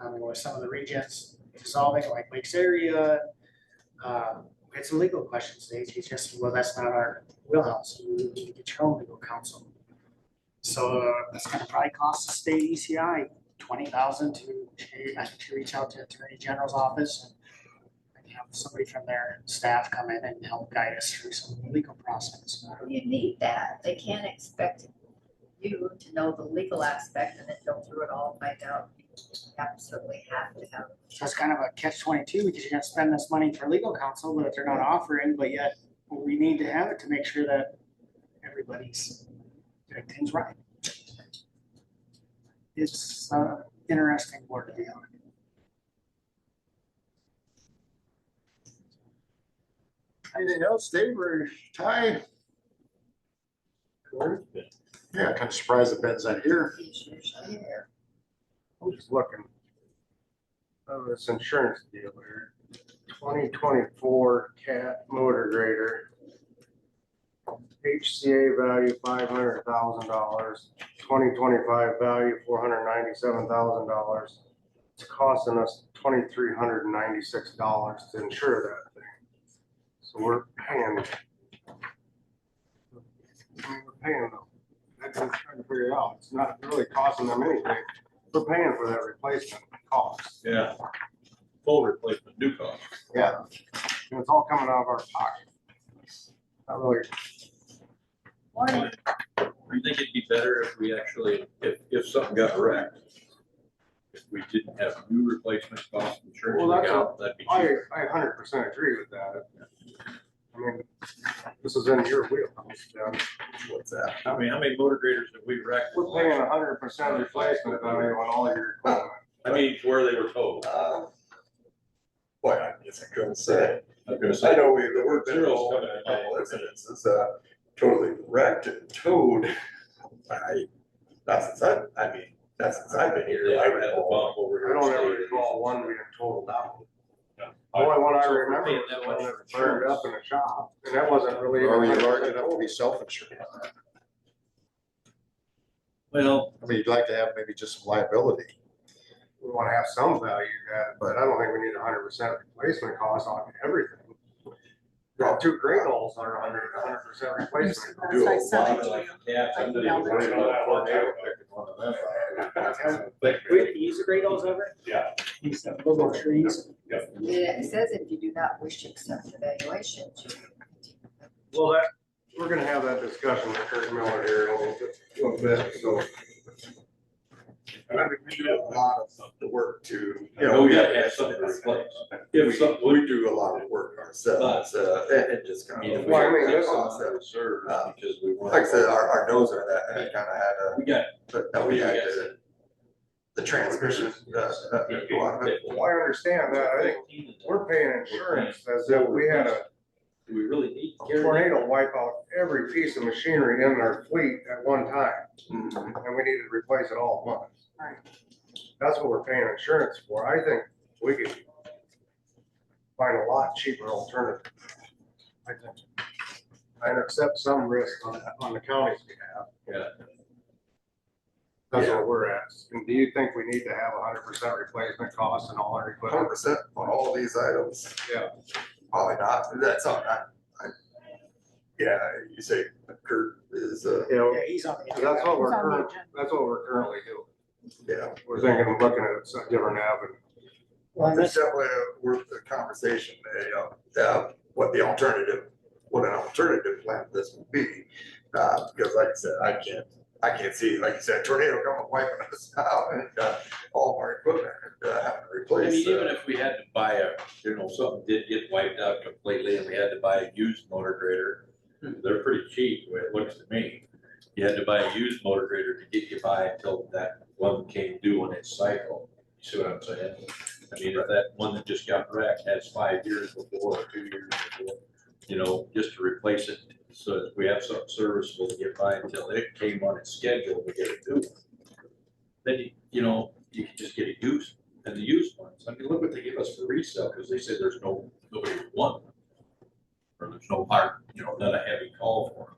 With some of the regions dissolving, like Lakes area, we had some legal questions. The HHS said, well, that's not our wheelhouse. You need to get your own legal counsel. So that's going to probably cost the state ECI $20,000 to reach out to Attorney General's office and have somebody from their staff come in and help guide us through some of the legal process. You need that. They can't expect you to know the legal aspect and then go through it all and find out. You absolutely have to have. So it's kind of a catch-22 because you're going to spend this money for legal counsel that they're not offering, but yet we need to have it to make sure that everybody's doing things right. It's interesting board to be on. Anything else, Dave or Ty? Yeah, kind of surprised that Ben's not here. He's usually here. I'm just looking. Oh, this insurance deal here. 2024 cat motor grader. HCA value $500,000. 2025 value $497,000. It's costing us $2,396 to insure that thing. So we're paying. We're paying them. I'm trying to figure it out. It's not really costing them anything. We're paying for that replacement cost. Yeah. Full replacement, new cost. Yeah. And it's all coming out of our pocket. Not really. Morning. Do you think it'd be better if we actually, if something got wrecked? If we didn't have new replacement cost insurance Well, that's account, that'd be I cheaper. 100% agree with that. I mean, this is in your wheelhouse, Doug. What's that? I mean, how many motor graders have we wrecked? We're paying 100% replacement value on all of your equipment. I mean, where they were told. Boy, I guess I couldn't say. I was gonna I say, know there were been Zero's a coming in couple handy. incidences, totally wrecked and towed. That's since I've been here. yeah, I I had a recall. bump over I here. don't ever Stated. recall one being totaled out. Yeah. The only one I So if we're remember paying was that the one much that for burned up insurance, in a shop, and that wasn't really. Or are you even large 100% enough to be self-insured? Well, I mean, you'd like to have maybe just some liability. We want to have some value added, but I don't think we need 100% replacement cost on everything. The two great holes are 100% replacement. That's why I sent it to like you. cats, I'm gonna I worry about a tornado affecting one of them. We use the great holes ever? Yeah. These little trees. Yeah, it says if you do not wish to accept evaluation. Well, that, we're gonna have that discussion with Kurt Miller here in a little bit, so. I mean, we do a lot of the work to, We gotta have something to replace. If something would, we do a lot of work ourselves, and just I kind mean, of. if we Well, I have mean, to this have some is- on reserve because we want. Like I said, our dozer that kind of had We got, that we had the transmission, go on it. Well, I understand that. I think we're paying insurance as if we had a do we really need to carry? tornado wipe out every piece of machinery in our fleet at one time, Mhm. and we needed to replace it all at once. Right. That's what we're paying insurance for. I think we could find a lot cheaper alternative. I think. And accept some risk on the county's behalf. Yeah. That's where we're at. And do you think we need to have 100% replacement costs and all our equipment? 100% on all of these items. Yeah. Probably not. That's all. Yeah, you say Kurt is, You know, Yeah, he's on the. that's what It's on the agenda. that's what we're currently doing. yeah. We're thinking of looking at some different avenue. Well, It's this, definitely worth the conversation, what an alternative plan this would be. Because like I said, I can't see, like you said, tornado coming wiping us out and all of our equipment having to I replace. mean, even if we had to buy something did get wiped out completely and we had to buy a used motor grader, they're pretty cheap, the way it looks to me. You had to buy a used motor grader to get you by until that one came due on its cycle. You see what I'm saying? I mean, if that one that just got wrecked has 5 years before or 2 years before, just to replace it, so that we have something serviceable to get by until it came on its schedule to get a new one. Then you can just get a used, and the used ones, I mean, look what they give us for resale, because they said there's nobody would want them. Or there's no hard, not a heavy call for them.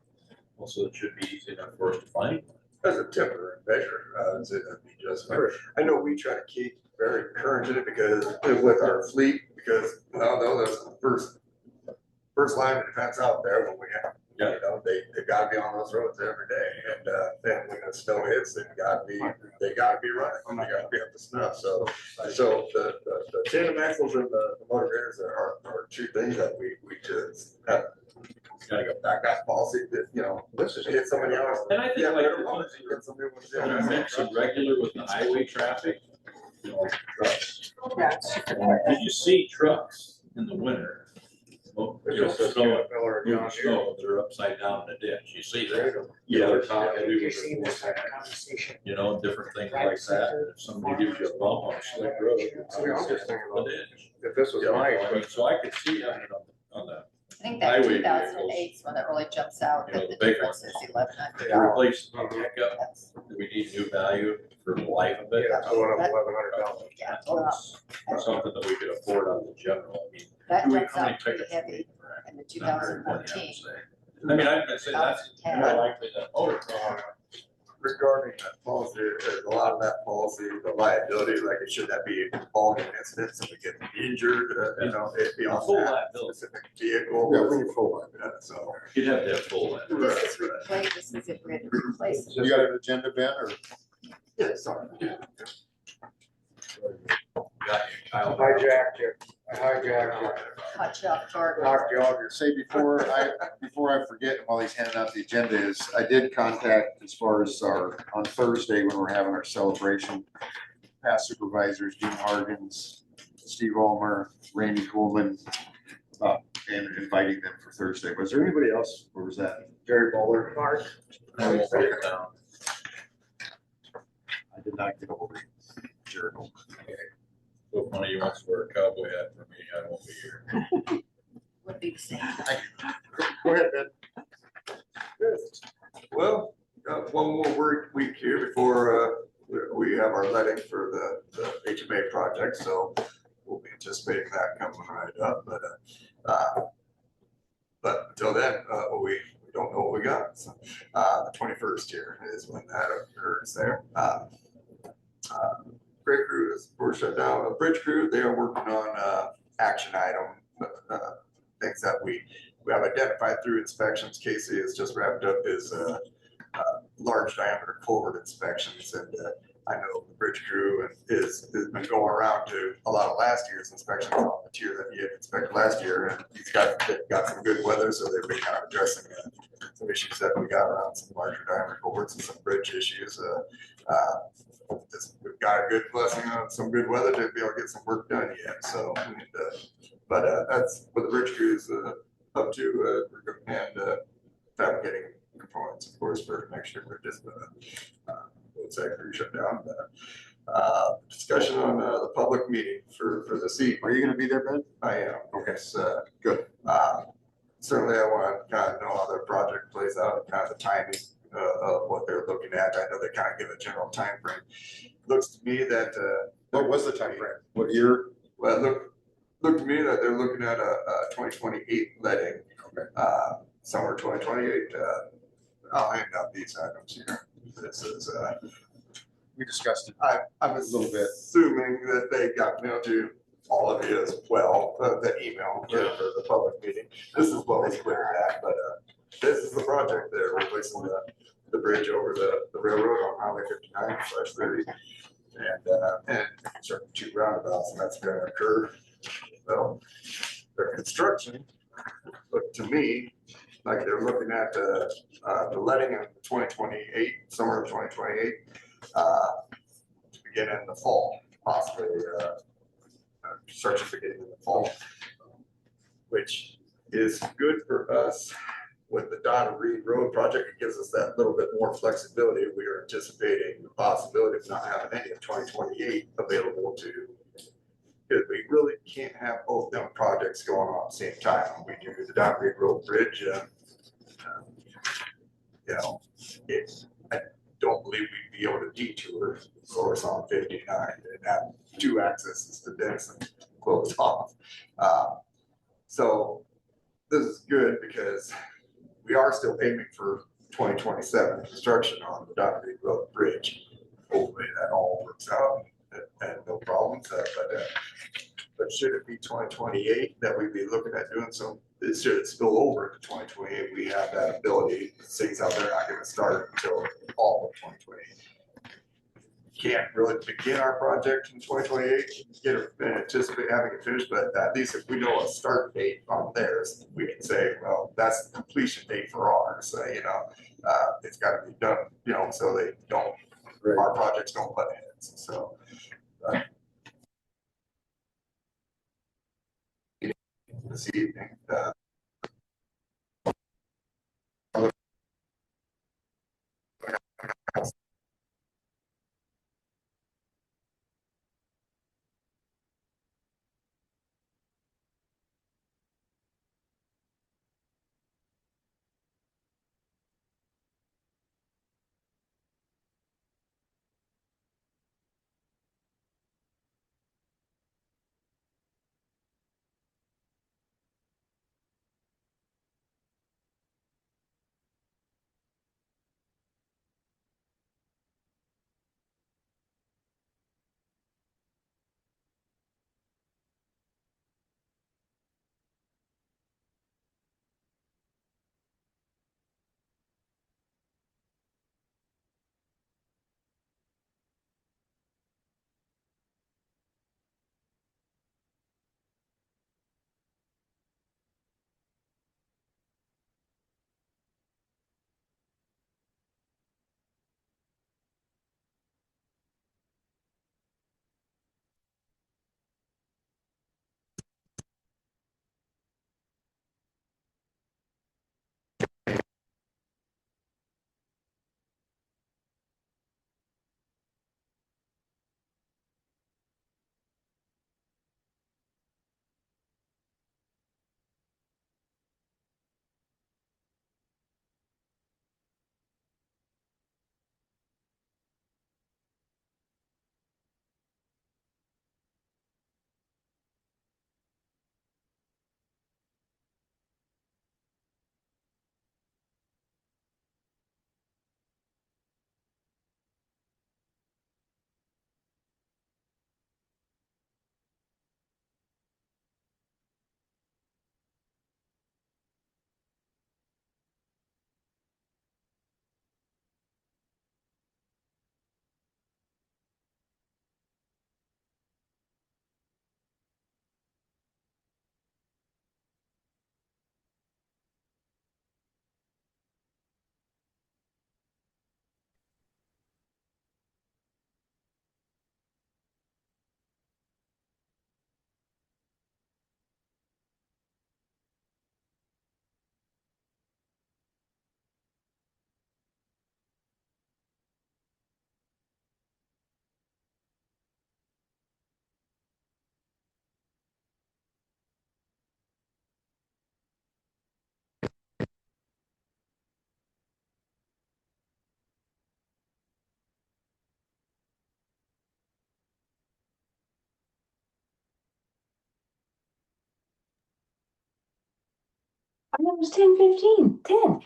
Also, it should be easy enough for us to find. As a temporary measure, so that'd be just, I know we try to keep very current in it because with our fleet, because that's the first line of defense out there when we have, they gotta be on those roads every day. And then when the snow hits, they gotta be running, they gotta be up to snuff. So the tandem axles and the motor graders are two things that we just have. Gotta go back that policy that, let's just hit somebody else. And I think Yeah, like better the policy, get some new ones in. When I mix them regular with the highway traffic, like trucks. Yeah, it's cheaper. Did you see trucks in the winter? Snow, snow, they're upside down in the ditch. You see that? Yeah, they're talking, you're seeing this type of conversation. different things like that. If somebody gives you a bump on a slick road, I mean, I'm just thinking the about ditch. if this was You know, my I mean, equipment, so I could see, on the I think Highway that vehicles. 2008 is when it really jumps out, You know, that the the big difference ones. is 1,100. To replace a Mhm. pickup, That's, we need new value for the life of it. Yeah, it's going up $1,100. yeah, well, Or something that we could afford on the general, I mean. that do we- jumps how many out pretty pickups we heavy need for that? in the Not very many, I would 2014. say. I mean, I'm gonna say that's more likely than motor car. Regarding that policy, a lot of that policy, the liability, like it should that be involved in incidents and we get injured, you know, it be on Full that liability. specific vehicle. Yeah, we need full line. So. You'd have to have full liability. This is replaced, this is if we had to replace it. You got an agenda, Ben, or? Yeah, sorry. Got you, Kyle. Hijacked you. I hijacked you. Cut you off guard. Knocked you off your Say before I forget, while he's handing out the agenda is, I did contact as far as on Thursday when we're having our celebration, past supervisors, Dean Hargens, Steve Allmer, Randy Coolman, and inviting them for Thursday. Was there anybody else? Or was that Jerry Bowler. Mark. I won't break it down. I did not get over journal. So if one of you wants to wear a cowboy hat for me, I won't be here. Would be the same. Go ahead, Ben. Well, got one more week here before we have our letting for the HMA project, so we'll be anticipating that coming right up, but until then, we don't know what we got. So, the 21st here is when that occurs there. Bridge crew is, we're shut down. A bridge crew, they are working on action item things that we have identified through inspections. Casey has just wrapped up his large diameter culvert inspections, and I know the bridge crew has been going around to a lot of last year's inspections on the tier that he had inspected last year, and they've got some good weather, so they've been kind of addressing some issues that we got around some larger diameter culverts and some bridge issues. We've got a good blessing of some good weather to be able to get some work done yet. So, but that's what the bridge crew is up to. We're going and fabricating components, of course, for next year. We're just say crew shut down. Discussion on the public meeting for this evening. Are you gonna be there, Ben? I am. Okay. Yes, Good. certainly, I want to kind of know how their project plays out, kind of the timing of what they're looking at. I know they kind of give a general time frame. Looks to me that What was the time frame? What year? well, look to me that they're looking at a 2028 letting. Okay. Summer 2028. I'll hand out these items here. This is We discussed it. I'm A little bit. assuming that they got mailed to all of you as well, the email for the public meeting. This is what was clear at, but this is the project. They're replacing the bridge over the railroad on Highway 59/30. And constructing 2 roundabouts, and that's gonna occur. Well, their construction looked to me like they're looking at the letting in 2028, summer of 2028, to begin in the fall, possibly construction beginning in the fall, which is good for us. With the Donna Reed Road project, it gives us that little bit more flexibility. We are anticipating the possibility of not having any of 2028 available to, because we really can't have both them projects going on at the same time. When we do the Donna Reed Road Bridge, you know, I don't believe we'd be able to detour, of course, on 59 and have 2 accesses to Denison closed off. So this is good because we are still aiming for 2027 construction on the Donna Reed Road Bridge. Hopefully that all works out and no problems. But should it be 2028 that we'd be looking at doing some, should it spill over into 2028, we have that ability. Things out there not going to start until all of 2028. Can't really begin our project in 2028, get it and anticipate having it finished, but at least if we know a start date on theirs, we can say, well, that's the completion date for ours. You know, it's got to be done, you know, so they don't, our projects don't butt heads. So. This evening, it was 10:15, 10.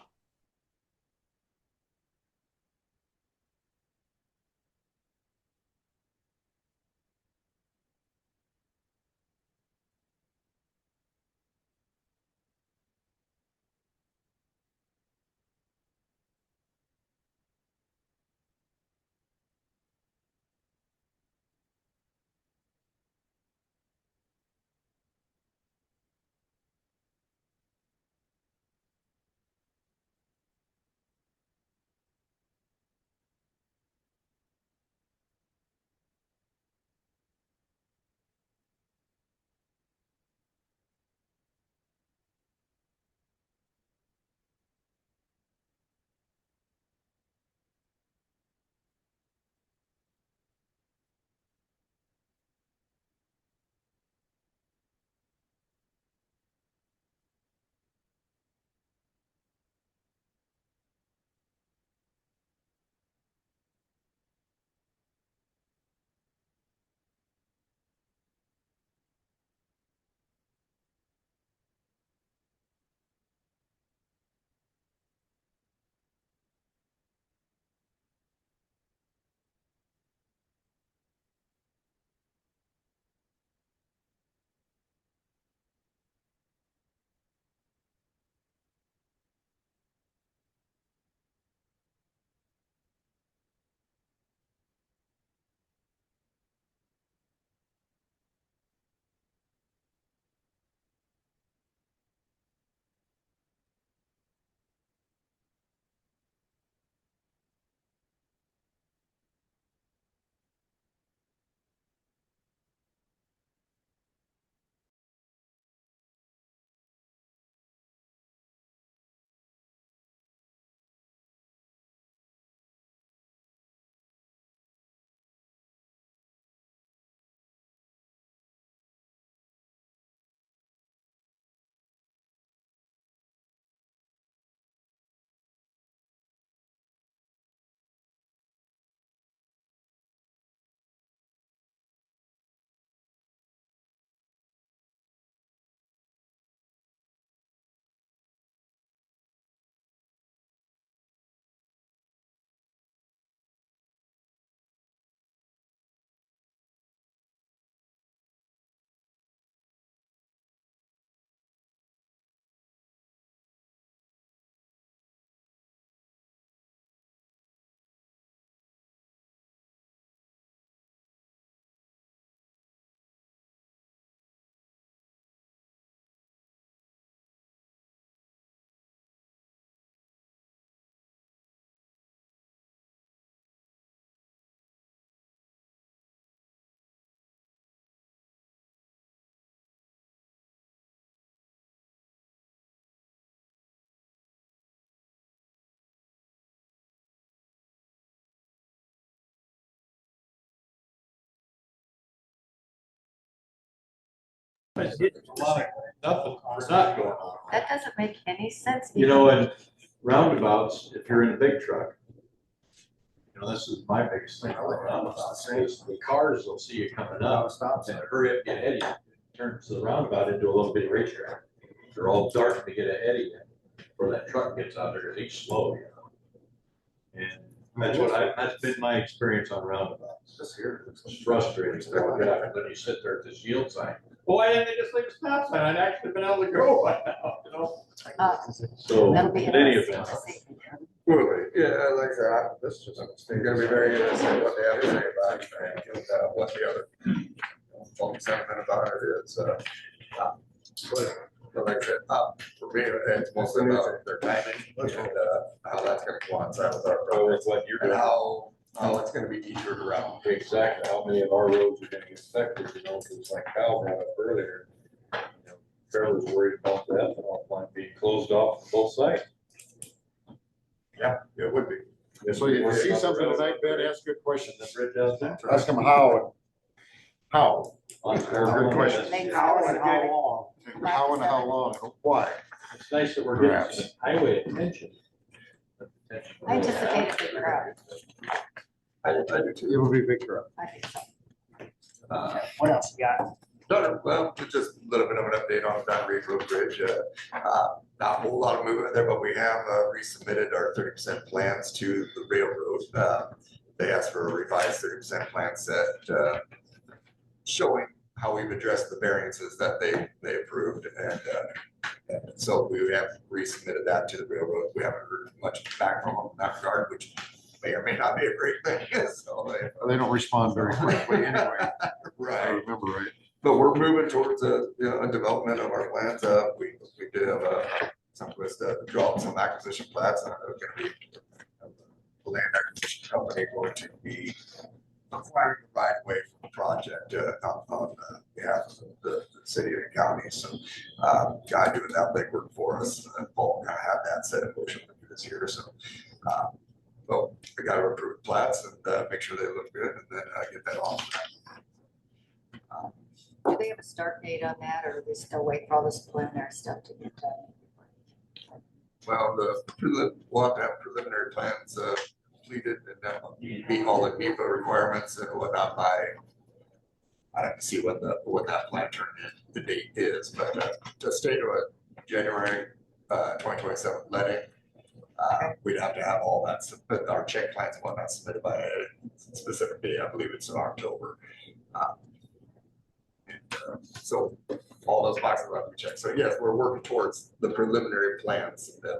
Nothing, there's not going on. That doesn't make any sense. You know, in roundabouts, if you're in a big truck, you know, this is my biggest thing about roundabouts, is the cars will see you coming up, and hurry up, get ahead of you. It turns the roundabout into a little bitty racetrack. They're all darting to get ahead of you before that truck gets out there, he's slow, you know. And that's been my experience on roundabouts. This here, it's frustrating, when you sit there at this yield sign. Well, why didn't they just leave a stop sign? I'd actually been able to go by now, you know? So, That'll be in any interesting event, to see. Will we? Yeah, like I said, this is just gonna be very interesting what they have to say about it and what the other sentiment about it is. But like I said, for me, it's mostly about their timing and how that's gonna coincide with our progress, what you're and doing. how it's gonna be easier to route. Exactly, how many of our roads are gonna get affected, you know, because like Kyle brought up earlier, you know, Trevor's worried about the ethanol plant being closed off on both sides. Yeah, it would be. So if you see something like that, ask good questions. That bridge out there. Ask them how. Good question. How and how long? How and how long, and why? It's nice that we're getting Perhaps. some highway attention. I anticipate a big crowd. I do too. It will be a big crowd. I think so. What else you got? No, well, just a little bit of an update on Don Reed Road Bridge. not a whole lot of movement there, but we have resubmitted our 30% plans to the railroad. They asked for a revised 30% plan set showing how we've addressed the variances that they approved. And so we have resubmitted that to the railroad. We haven't heard much back from them in that regard, which may or may not be a great thing. So They don't respond very quickly anyway. If I right. remember right. But we're moving towards a development of our plans. We did have some request to draw up some acquisition plans. Going to be the land acquisition company going to be acquiring the right of way for the project on behalf of the city and the county. So guy doing that big work for us. Paul kind of had that set in motion this year. So well, we got to approve plats and make sure they look good, and then get that off. Do they have a start date on that, or are they still waiting for all this preliminary stuff to get done? Well, we'll have to have preliminary plans completed and then meet all the NEPA requirements and whatnot by, I have to see what that plan turn in, the date is, but to stay to a January 2027 letting, we'd have to have all that, our check plans and whatnot submitted by a specific date. I believe it's in October. So all those boxes have to be checked. So yes, we're working towards the preliminary plans and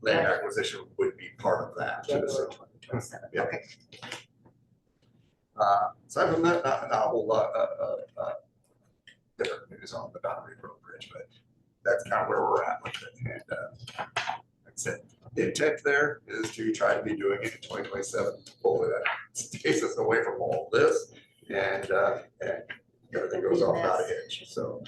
land acquisition would be part of that. Yeah. Okay. Aside from that, not a whole lot different news on the Boundary Road Bridge, but that's kind of where we're at with it. And like I said, the intent there is to try to be doing it in 2027. Hopefully that takes us away from all this. And everything goes off without a hitch. So,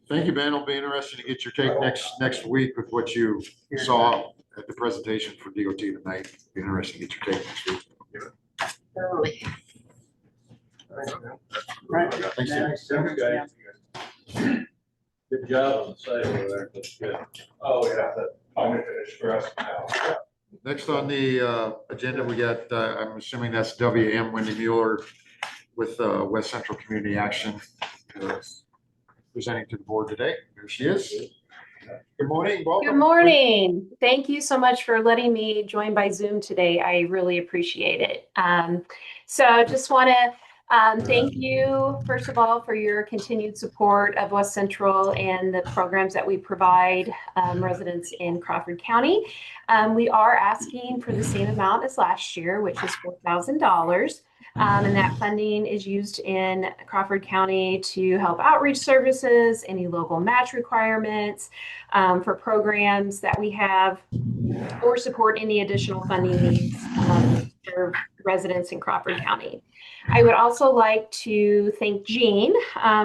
Thank you, Ben. It'll be interesting to get your take next week with what you saw at the presentation for DOT tonight. Be interesting to get your take next week. Early. Right. Thanks, Tim. Good job on the site over there. That's good. Oh, yeah. I'm gonna finish the rest now. Next on the agenda, we got, I'm assuming that's WM Wendy Mueller with West Central Community Action presenting to the board today. There she is. Good morning. Welcome. Good morning. Thank you so much for letting me join by Zoom today. I really appreciate it. So I just want to thank you, first of all, for your continued support of West Central and the programs that we provide residents in Crawford County. We are asking for the same amount as last year, which is $4,000. And that funding is used in Crawford County to help outreach services, any local match requirements for programs that we have, or support any additional funding needs for residents in Crawford County. I would also like to thank Jean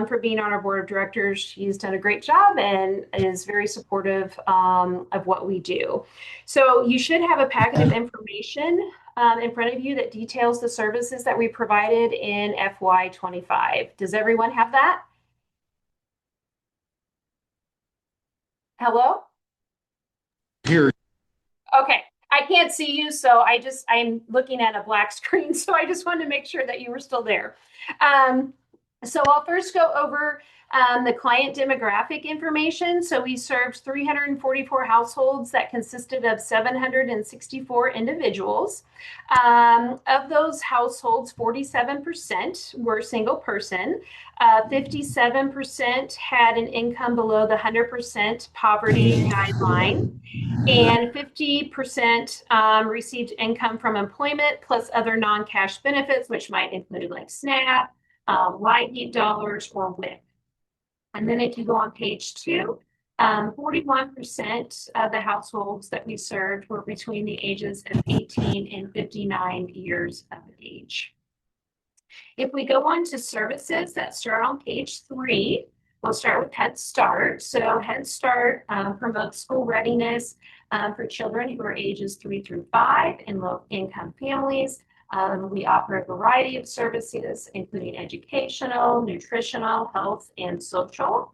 for being on our board of directors. She's done a great job and is very supportive of what we do. So you should have a packet of information in front of you that details the services that we provided in FY25. Does everyone have that? Hello? Here. Okay. I can't see you, so I'm looking at a black screen, so I just wanted to make sure that you were still there. So I'll first go over the client demographic information. So we served 344 households that consisted of 764 individuals. Of those households, 47% were single person. 57% had an income below the 100% poverty guideline, and 50% received income from employment plus other non-cash benefits, which might include like SNAP, light heat dollars, or WIC. And then if you go on page 2, 41% of the households that we served were between the ages of 18 and 59 years of age. If we go on to services that start on page 3, we'll start with Head Start. So Head Start promotes school readiness for children who are ages 3 through 5 in low-income families. We offer a variety of services, including educational, nutritional, health, and social.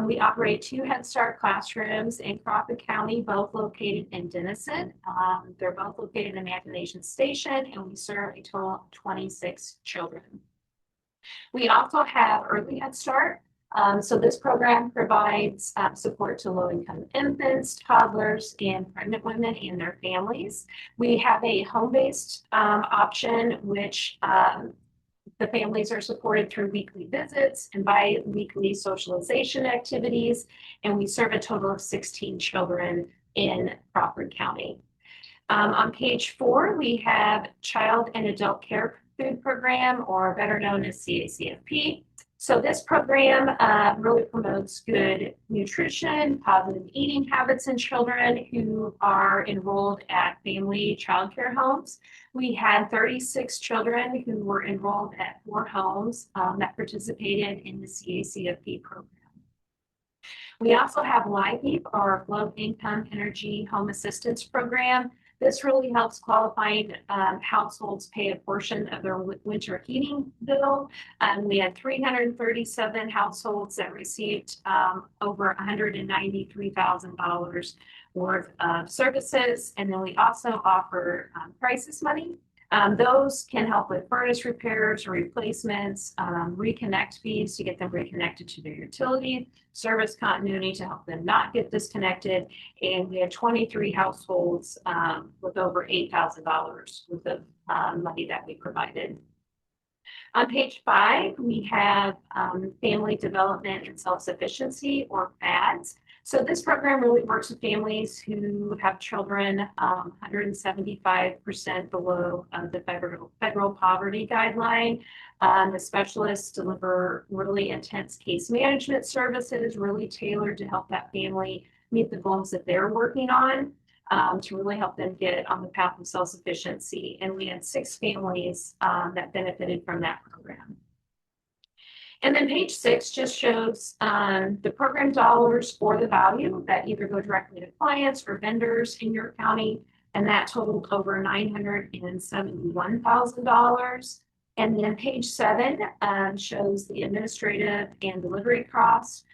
We operate 2 Head Start classrooms in Crawford County, both located in Denison. They're both located in Imagination Station, and we serve a total of 26 children. We also have Early Head Start. So this program provides support to low-income infants, toddlers, and pregnant women and their families. We have a home-based option, which the families are supported through weekly visits and bi-weekly socialization activities, and we serve a total of 16 children in Crawford County. On page 4, we have Child and Adult Care Food Program, or better known as CACFP. So this program really promotes good nutrition, positive eating habits in children who are enrolled at family child care homes. We had 36 children who were enrolled at 4 homes that participated in the CACFP program. We also have LIHEAP, or Low Income Energy Home Assistance Program. This really helps qualifying households pay a portion of their winter heating bill. We had 337 households that received over $193,000 worth of services. And then we also offer crisis money. Those can help with furnace repairs or replacements, reconnect fees to get them reconnected to their utility, service continuity to help them not get disconnected. And we had 23 households with over $8,000 worth of money that we provided. On page 5, we have Family Development and Self-Sufficiency, or FADS. So this program really works with families who have children 175% below the federal poverty guideline. The specialists deliver really intense case management services, really tailored to help that family meet the goals that they're working on, to really help them get on the path of self-sufficiency. And we had 6 families that benefited from that program. And then page 6 just shows the program dollars for the value that either go directly to clients or vendors in your county, and that totaled over $971,000. And then page 7 shows the administrative and delivery costs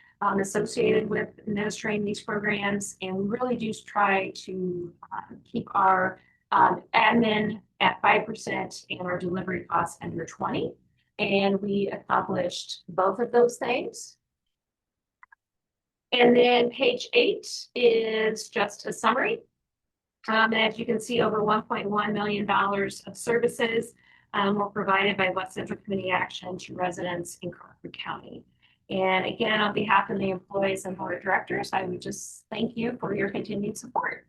associated with administering these programs, and we really do try to keep our admin at 5% and our delivery costs under 20%. And we accomplished both of those things. And then page 8 is just a summary. And as you can see, over $1.1 million of services were provided by West Central Community Action to residents in Crawford County. And again, on behalf of the employees and board of directors, I would just thank you for your continued support.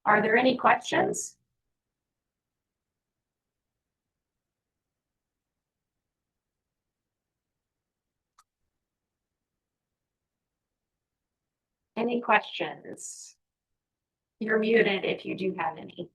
Are there any questions? Any questions? You're muted if you do have any.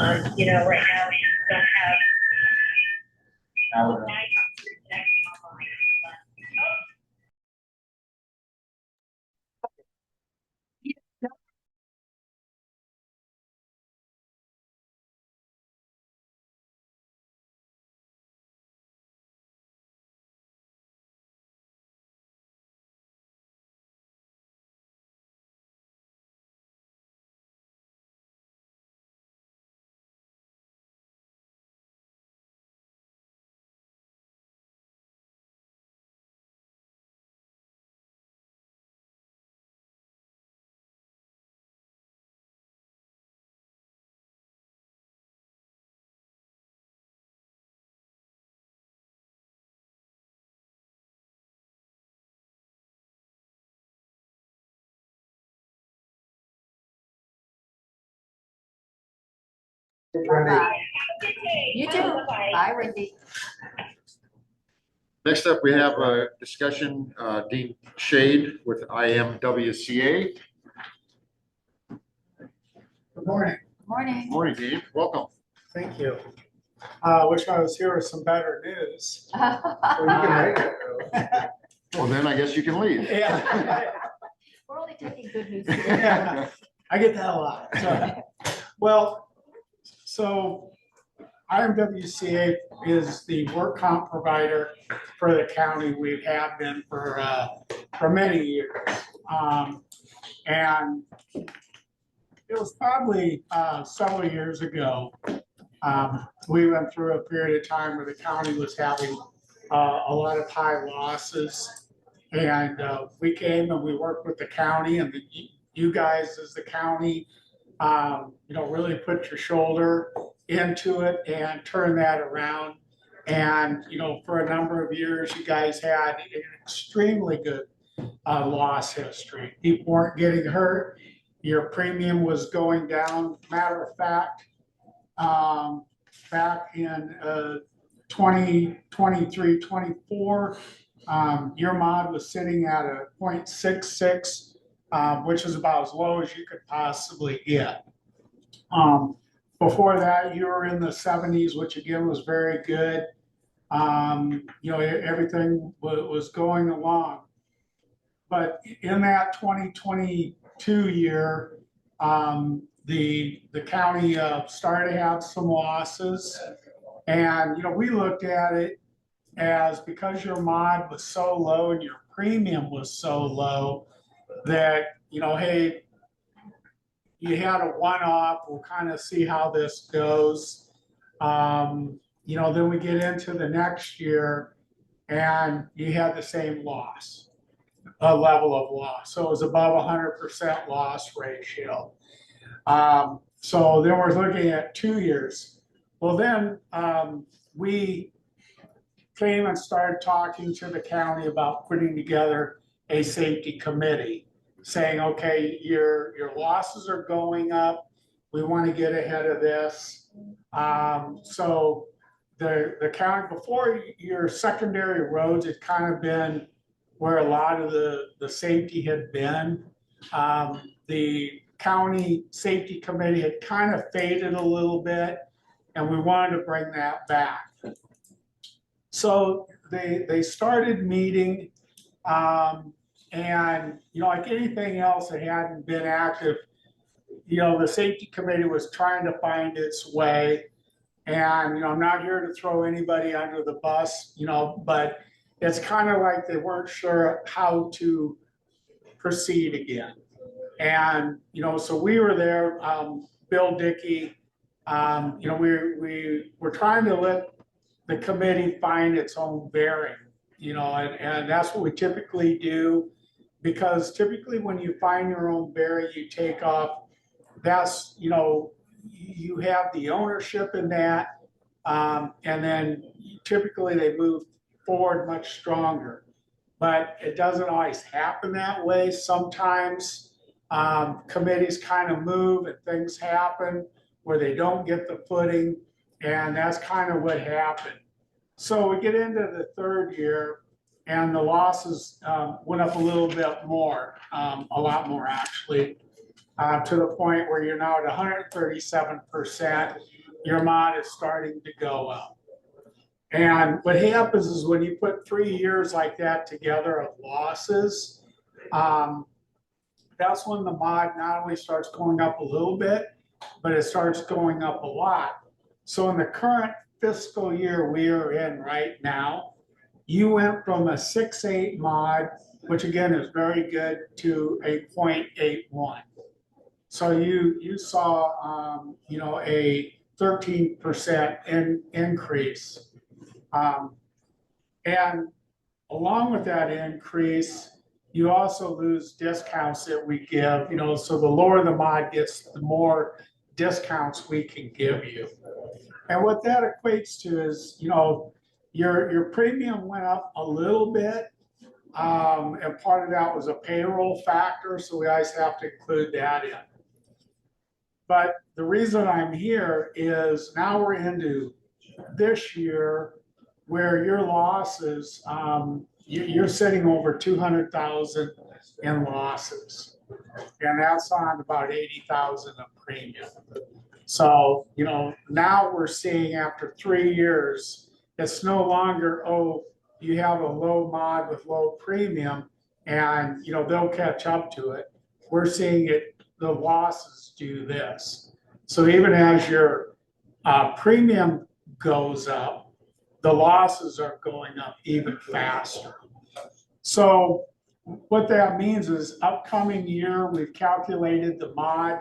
You know, right now we don't have. Bye. You too. Bye, Wendy. Next up, we have a discussion, Dean Shade with IMWCA. Good morning. Morning. Morning, Dean. Welcome. Thank you. Wish I was here with some better news. Well, you can make it, though. Well, then I guess you can leave. We're only taking good news today. Yeah, I get that a lot. So IMWCA is the work comp provider for the county. We have been for many years. And it was probably several years ago. We went through a period of time where the county was having a lot of high losses. And we came and we worked with the county, and you guys as the county, really put your shoulder into it and turn that around. And, for a number of years, you guys had an extremely good loss history. People weren't getting hurt. Your premium was going down. Matter of fact, back in 2023, 24, your mod was sitting at a 0.66, which is about as low as you could possibly get. Before that, you were in the 70s, which again was very good. Everything was going along. But in that 2022 year, the county started to have some losses. And, we looked at it as, because your mod was so low and your premium was so low, that, hey, you had a one-off, we'll kind of see how this goes. Then we get into the next year and you had the same loss, a level of loss. So it was above 100% loss ratio. So then we're looking at 2 years. Well, then we came and started talking to the county about putting together a safety committee, saying, okay, your losses are going up. We want to get ahead of this. So the county, before, your secondary roads had kind of been where a lot of the safety had been. The county safety committee had kind of faded a little bit, and we wanted to bring that back. So they started meeting, and like anything else that hadn't been active, the safety committee was trying to find its way. And I'm not here to throw anybody under the bus, but it's kind of like they weren't sure how to proceed again. And so we were there. Bill Dickey, we were trying to let the committee find its own bearing, and that's what we typically do, because typically when you find your own bearing, you take off. That's, you have the ownership in that, and then typically they move forward much stronger. But it doesn't always happen that way. Sometimes committees kind of move and things happen where they don't get the footing, and that's kind of what happened. So we get into the third year, and the losses went up a little bit more, a lot more actually. to the point where you're now at 137%, your mod is starting to go up. And what happens is when you put 3 years like that together of losses, that's when the mod not only starts going up a little bit, but it starts going up a lot. So in the current fiscal year we are in right now, you went from a 6.8 mod, which again is very good, to a 0.81. So you saw, a 13% increase. And along with that increase, you also lose discounts that we give, so the lower the mod gets, the more discounts we can give you. And what that equates to is, your premium went up a little bit. And part of that was a payroll factor, so we always have to include that in. But the reason I'm here is now we're into this year where your losses, you're sitting over 200,000 in losses. And that's on about 80,000 of premium. So, now we're seeing after 3 years, it's no longer, you have a low mod with low premium and, they'll catch up to it. We're seeing the losses do this. So even as your premium goes up, the losses are going up even faster. So what that means is upcoming year, we've calculated the mod.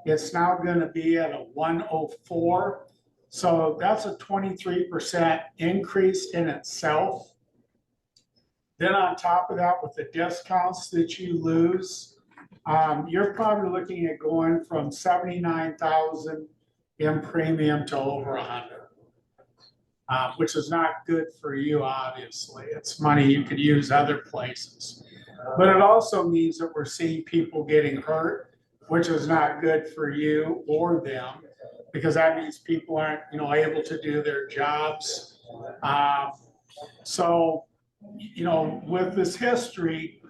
It's now going to be at a 104. So that's a 23% increase in itself. Then on top of that, with the discounts that you lose, you're probably looking at going from 79,000 in premium to over 100, which is not good for you, obviously. It's money you could use other places. But it also means that we're seeing people getting hurt, which is not good for you or them, because that means people aren't, able to do their jobs. So, with this history,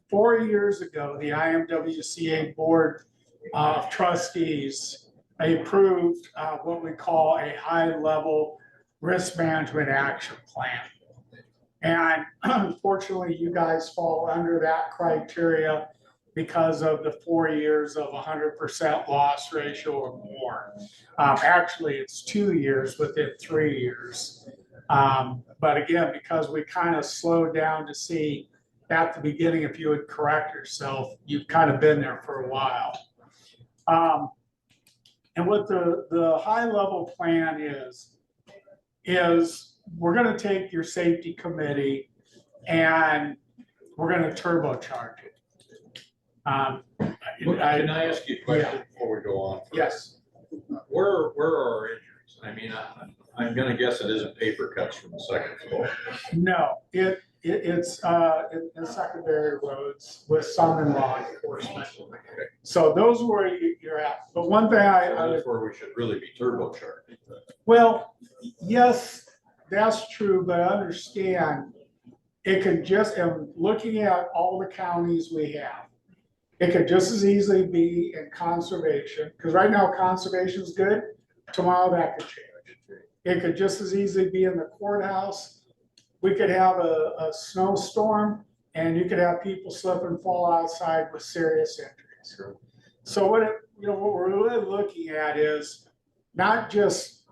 4 years ago, the IMWCA Board of Trustees approved what we call a high-level risk management action plan. And unfortunately, you guys fall under that criteria because of the 4 years of 100% loss ratio or more. Actually, it's 2 years within 3 years. But again, because we kind of slowed down to see at the beginning if you would correct yourself, you've kind of been there for a while. And what the high level plan is we're going to take your safety committee and we're going to turbocharge it. Can I ask you a question before we go on? Yes. Where are our injuries? I mean, I'm gonna guess it isn't paper cuts from the second floor. No, it's in secondary roads with some in law enforcement. So those are where you're at. But one thing That's where we should really be turbocharged. well, yes, that's true, but understand it could just, and looking at all the counties we have, it could just as easily be in conservation, because right now conservation is good. Tomorrow that could change. It could just as easily be in the courthouse. We could have a snowstorm and you could have people slip and fall outside with serious injuries. So what we're really looking at is not just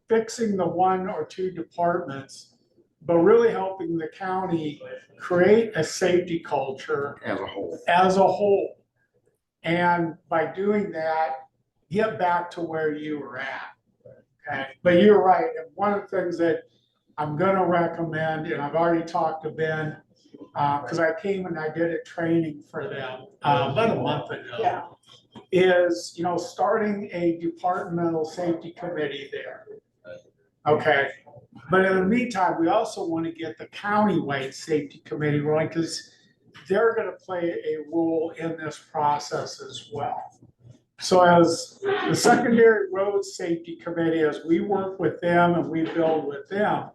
fixing the 1 or 2 departments, but really helping the county create a safety culture as a whole. And by doing that, get back to where you were at. Okay. But you're right. And one of the things that I'm going to recommend, and I've already talked to Ben, because I came and I did a training for them about a month ago, is starting a departmental safety committee there. Okay. But in the meantime, we also want to get the county-wide safety committee rolling, because they're going to play a role in this process as well. So as the secondary road safety committee, as we work with them and we build with them,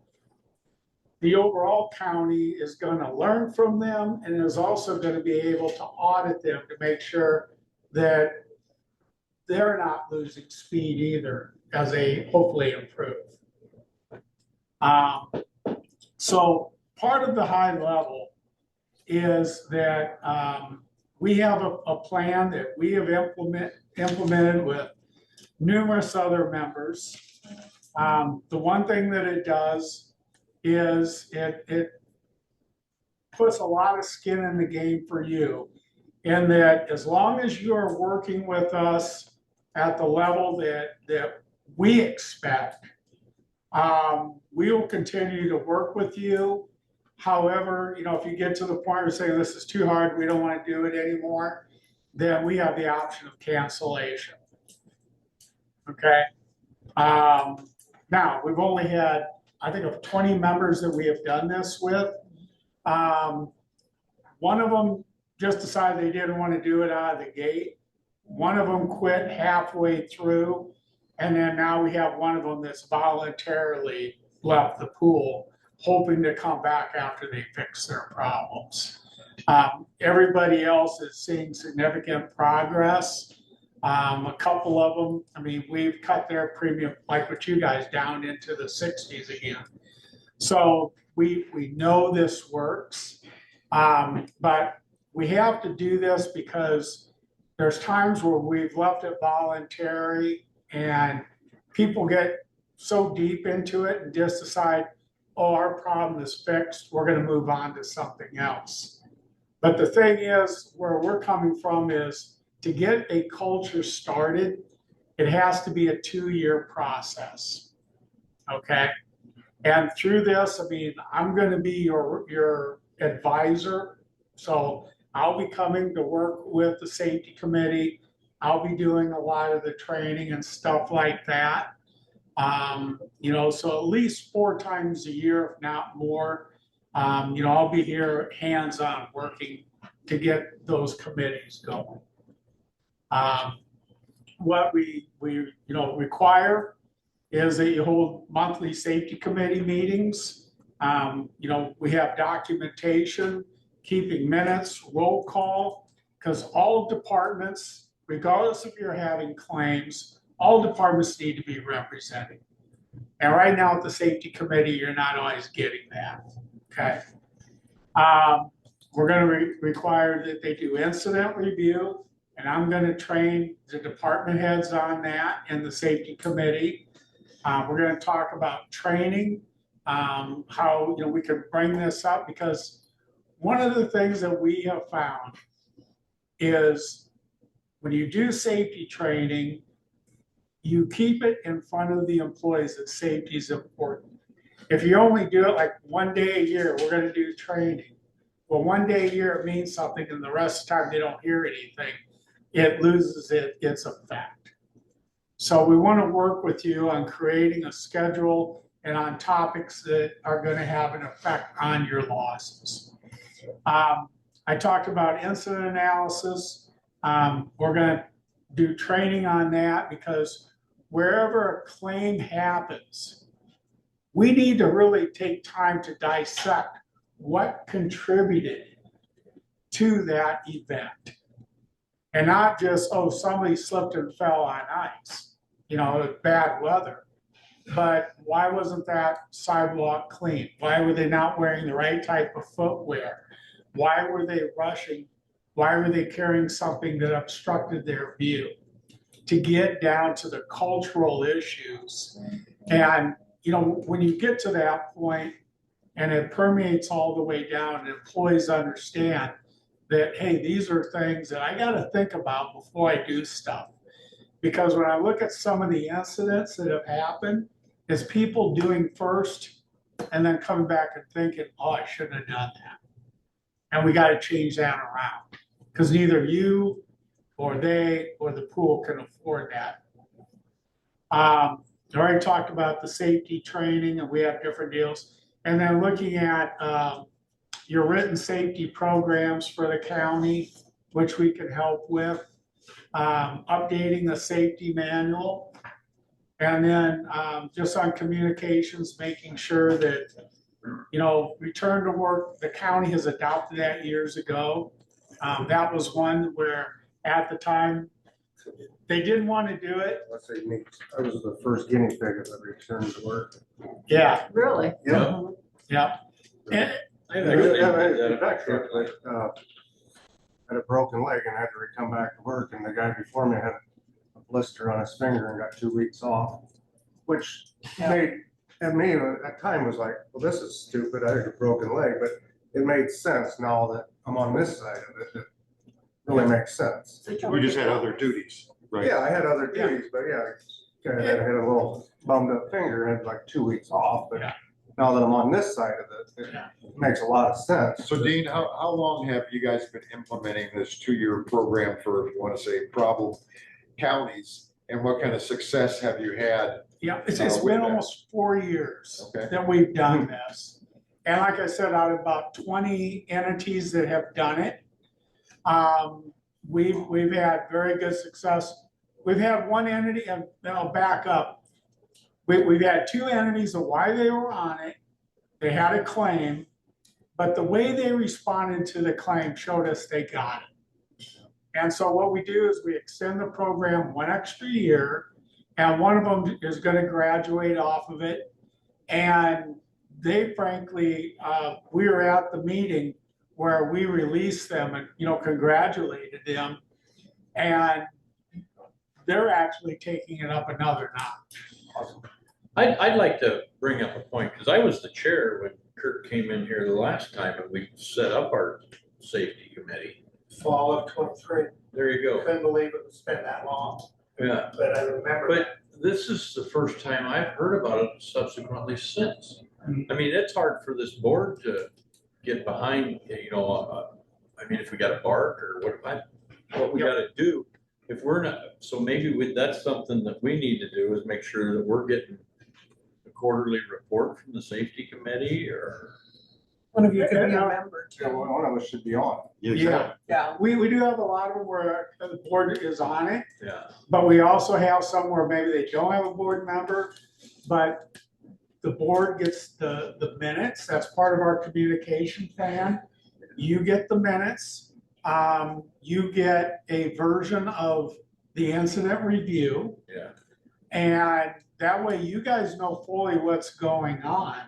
the overall county is going to learn from them and is also going to be able to audit them to make sure that they're not losing speed either as they hopefully improve. So part of the high level is that we have a plan that we have implemented with numerous other members. The one thing that it does is it puts a lot of skin in the game for you, in that as long as you are working with us at the level that we expect, we will continue to work with you. However, if you get to the point where you say this is too hard, we don't want to do it anymore, then we have the option of cancellation. Okay. Now, we've only had, I think, of 20 members that we have done this with. One of them just decided they didn't want to do it out of the gate. One of them quit halfway through. And then now we have one of them that's voluntarily left the pool, hoping to come back after they fix their problems. Everybody else is seeing significant progress. A couple of them, I mean, we've cut their premium, like what you guys, down into the 60s again. So we know this works, but we have to do this because there's times where we've left it voluntary and people get so deep into it and just decide, oh, our problem is fixed, we're going to move on to something else. But the thing is, where we're coming from is, to get a culture started, it has to be a 2-year process, okay? And through this, I mean, I'm going to be your advisor. So I'll be coming to work with the safety committee. I'll be doing a lot of the training and stuff like that. So at least 4 times a year, if not more, I'll be here hands-on working to get those committees going. What we require is that you hold monthly safety committee meetings. We have documentation, keeping minutes, roll call, because all departments, regardless if you're having claims, all departments need to be represented. And right now at the safety committee, you're not always getting that, okay? We're going to require that they do incident review, and I'm going to train the department heads on that in the safety committee. We're going to talk about training, how we can bring this up, because one of the things that we have found is when you do safety training, you keep it in front of the employees that safety is important. If you only do it like 1 day a year, we're going to do training. Well, 1 day a year it means something, and the rest of the time they don't hear anything. It loses its effect. So we want to work with you on creating a schedule and on topics that are going to have an effect on your losses. I talked about incident analysis. We're going to do training on that, because wherever a claim happens, we need to really take time to dissect what contributed to that event. And not just, oh, somebody slipped and fell on ice, bad weather. But why wasn't that sidewalk clean? Why were they not wearing the right type of footwear? Why were they rushing? Why were they carrying something that obstructed their view? To get down to the cultural issues. And, when you get to that point and it permeates all the way down, and employees understand that, hey, these are things that I got to think about before I do stuff. Because when I look at some of the incidents that have happened, it's people doing first and then coming back and thinking, oh, I shouldn't have done that. And we got to change that around, because neither you or they or the pool can afford that. I already talked about the safety training, and we have different deals. And then looking at your written safety programs for the county, which we can help with, updating the safety manual, and then just on communications, making sure that, return to work, the county has adopted that years ago. That was one where at the time. They didn't want to do it. Let's say me, I was the first guinea pig as I returned to work. Yeah, Really? yeah. And I had a broken leg and had to come back to work, and the guy before me had a blister on his finger and got 2 weeks off, which made, at me, at that time was like, well, this is stupid, I had a broken leg, but it made sense now that I'm on this side of it, it really makes sense. You just had other duties, right? Yeah, I had other duties, but yeah, I had a little bummed up finger and had like 2 weeks off, but Yeah. now that I'm on this side of it, it makes a lot of sense. So Dean, how long have you guys been implementing this 2-year program for, if you want to say, problem counties? And what kind of success have you had? Yeah, it's with been that? almost 4 years Okay. that we've done this. And like I said, out of about 20 entities that have done it, we've had very good success. We've had one entity, and I'll back up. We've had 2 entities of why they were on it. They had a claim, but the way they responded to the claim showed us they got it. And so what we do is we extend the program 1 extra year, and one of them is going to graduate off of it. And they frankly, we were at the meeting where we released them and, congratulated them. And they're actually taking it up another notch. I'd like to bring up a point, because I was the chair when Kurt came in here the last time and we set up our safety committee. Fall of 23. There you go. Couldn't believe it was been that long, Yeah, but I remember. but this is the first time I've heard about it subsequently since. I mean, it's hard for this board to get behind, I mean, if we got a bark or what we gotta do. If we're not, so maybe that's something that we need to do, is make sure that we're getting a quarterly report from the safety committee, or. One of you could be a member Yeah, too. one of us should be on. Yeah, Yeah. we do have a lot of them where the board is on it, Yeah. but we also have some where maybe they don't have a board member, but the board gets the minutes. That's part of our communication plan. You get the minutes. You get a version of the incident review. Yeah. And that way you guys know fully what's going on.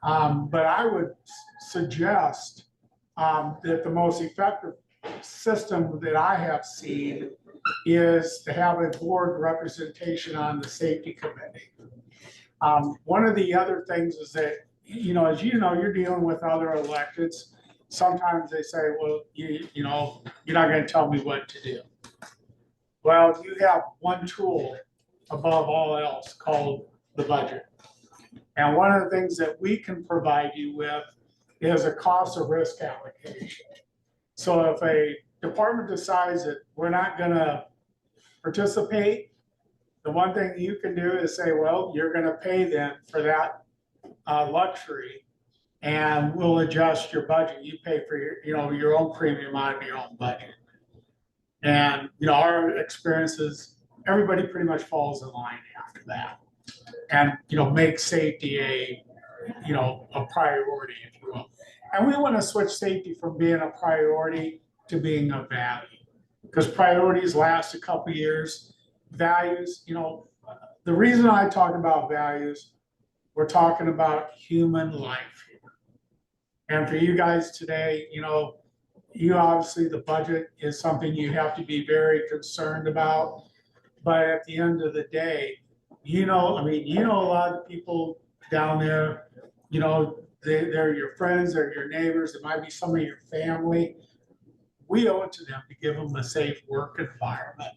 But I would suggest that the most effective system that I have seen is to have a board representation on the safety committee. One of the other things is that, as you know, you're dealing with other electeds. Sometimes they say, well, you're not going to tell me what to do. Well, you have one tool above all else called the budget. And one of the things that we can provide you with is a cost of risk allocation. So if a department decides that we're not going to participate, the one thing you can do is say, well, you're going to pay them for that luxury, and we'll adjust your budget. You pay for your own premium out of your own budget. And our experience is everybody pretty much falls in line after that, and make safety a priority, if you will. And we want to switch safety from being a priority to being a value, because priorities last a couple of years. Values, the reason I talk about values, we're talking about human life here. And for you guys today, you obviously, the budget is something you have to be very concerned about. But at the end of the day, a lot of people down there, they're your friends, they're your neighbors, it might be some of your family. We owe it to them to give them a safe work environment.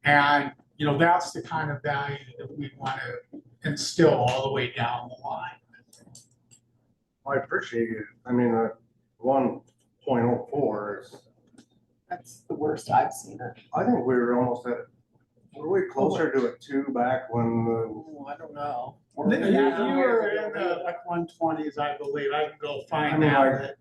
And, that's the kind of value that we want to instill all the way down the line. I appreciate it. I mean, 1.04 is, That's the worst I've seen it. I think we were almost at, were we closer to a 2 back when Oh, I don't know. You were in the 120s, I believe. I can go find I mean, out. like,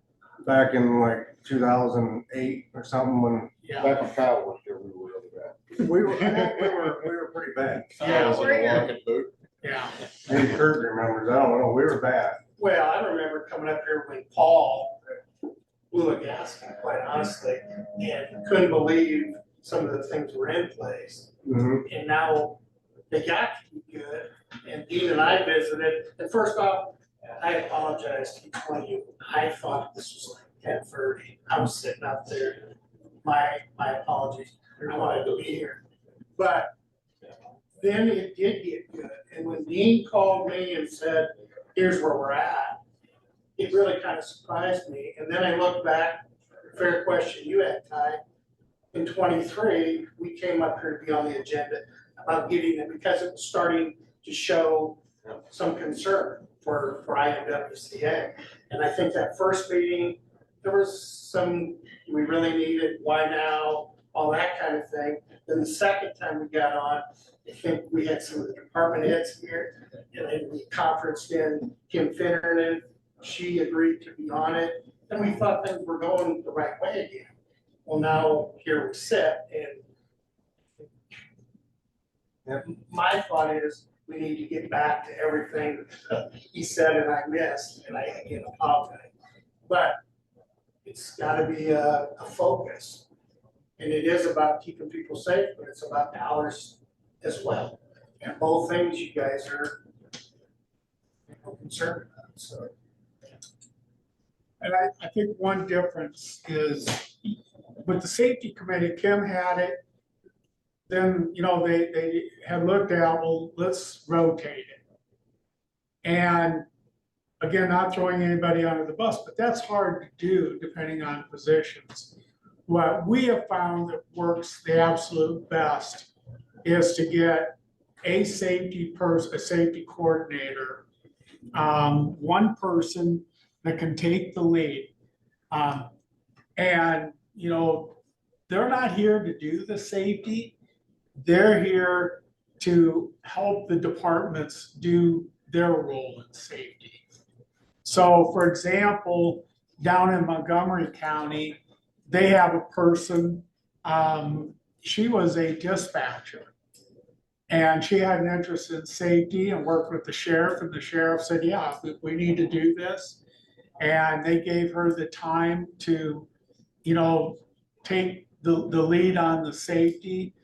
back in like 2008 or something when Back when Kyle was here, we were really bad. we were pretty bad. Yeah. Was it a walking boot? Yeah. Maybe Kurt remembers, I don't know, we were bad. Well, I remember coming up here when Paul blew a gasket, quite honestly, and couldn't believe some of the things were in place. Mhm. And now they got to be good. And Dean and I visited, and first off, I apologize to each one of you. I thought this was like 10:30. I was sitting up there. My apologies. I wanted to be here. But then it did get good. And when Dean called me and said, here's where we're at, it really kind of surprised me. And then I looked back, fair question you had, Ty. In 23, we came up here to be on the agenda about getting it because it was starting to show some concern for IMWCA. And I think that first meeting, there was some, we really needed, why now, all that kind of thing. Then the second time we got on, I think we had some of the department heads here, and then we conferenced in Kim Finnerman. She agreed to be on it, and we thought things were going the right way again. Well, now here we sit, and my thought is we need to get back to everything he said and I missed, and I again apologize. But it's gotta be a focus. And it is about keeping people safe, but it's about dollars as well. And both things you guys are concerned about, so. And I think one difference is with the safety committee, Kim had it. Then, you know, they had looked at, well, let's rotate it. And again, not throwing anybody under the bus, but that's hard to do depending on positions. What we have found that works the absolute best is to get a safety person, a safety coordinator, one person that can take the lead. And, you know, they're not here to do the safety. They're here to help the departments do their role in safety. So for example, down in Montgomery County, they have a person, she was a dispatcher. And she had an interest in safety and worked with the sheriff, and the sheriff said, yeah, we need to do this. And they gave her the time to, you know, take the lead on the safety.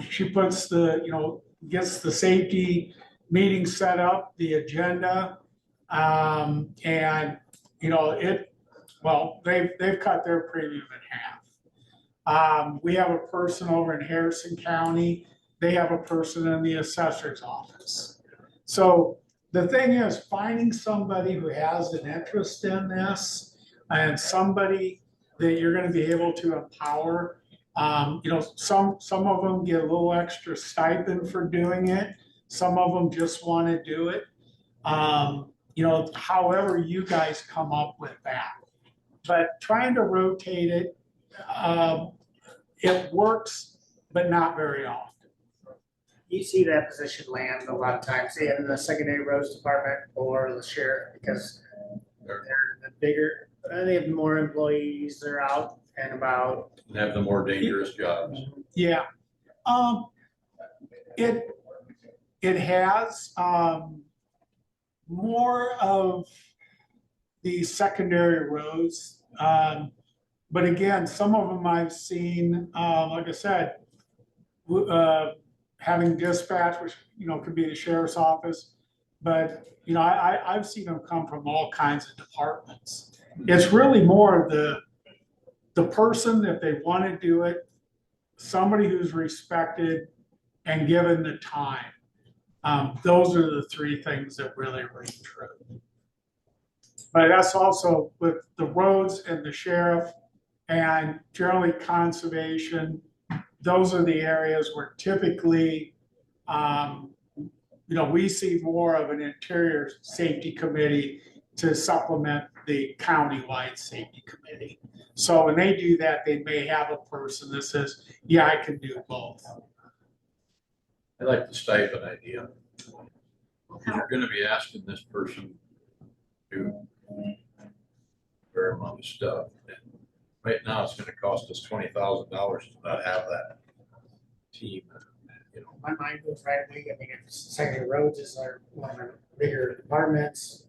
She puts the, you know, gets the safety meeting set up, the agenda, and, you know, they've cut their premium in half. We have a person over in Harrison County. They have a person in the assessor's office. So the thing is, finding somebody who has an interest in this and somebody that you're going to be able to empower. You know, some of them get a little extra stipend for doing it. Some of them just want to do it. You know, however you guys come up with that. But trying to rotate it, it works, but not very often. You see that position land a lot of times in the secondary roads department or the sheriff, because they're the bigger, they have more employees, they're out and about. And have the more dangerous jobs. Yeah. It has more of the secondary roads. But again, some of them I've seen, like I said, having dispatch, which, you know, could be the sheriff's office. But, you know, I've seen them come from all kinds of departments. It's really more the person, if they want to do it, somebody who's respected and given the time. Those are the three things that really ring true. But that's also with the roads and the sheriff and generally conservation. Those are the areas where typically, you know, we see more of an interior safety committee to supplement the county-wide safety committee. So when they do that, they may have a person that says, yeah, I can do both. I like the stipend idea. You're gonna be asking this person to do a fair amount of stuff. And right now, it's gonna cost us $20,000 to not have that team, you know. My mind goes right away. I mean, if secondary roads is one of our bigger departments,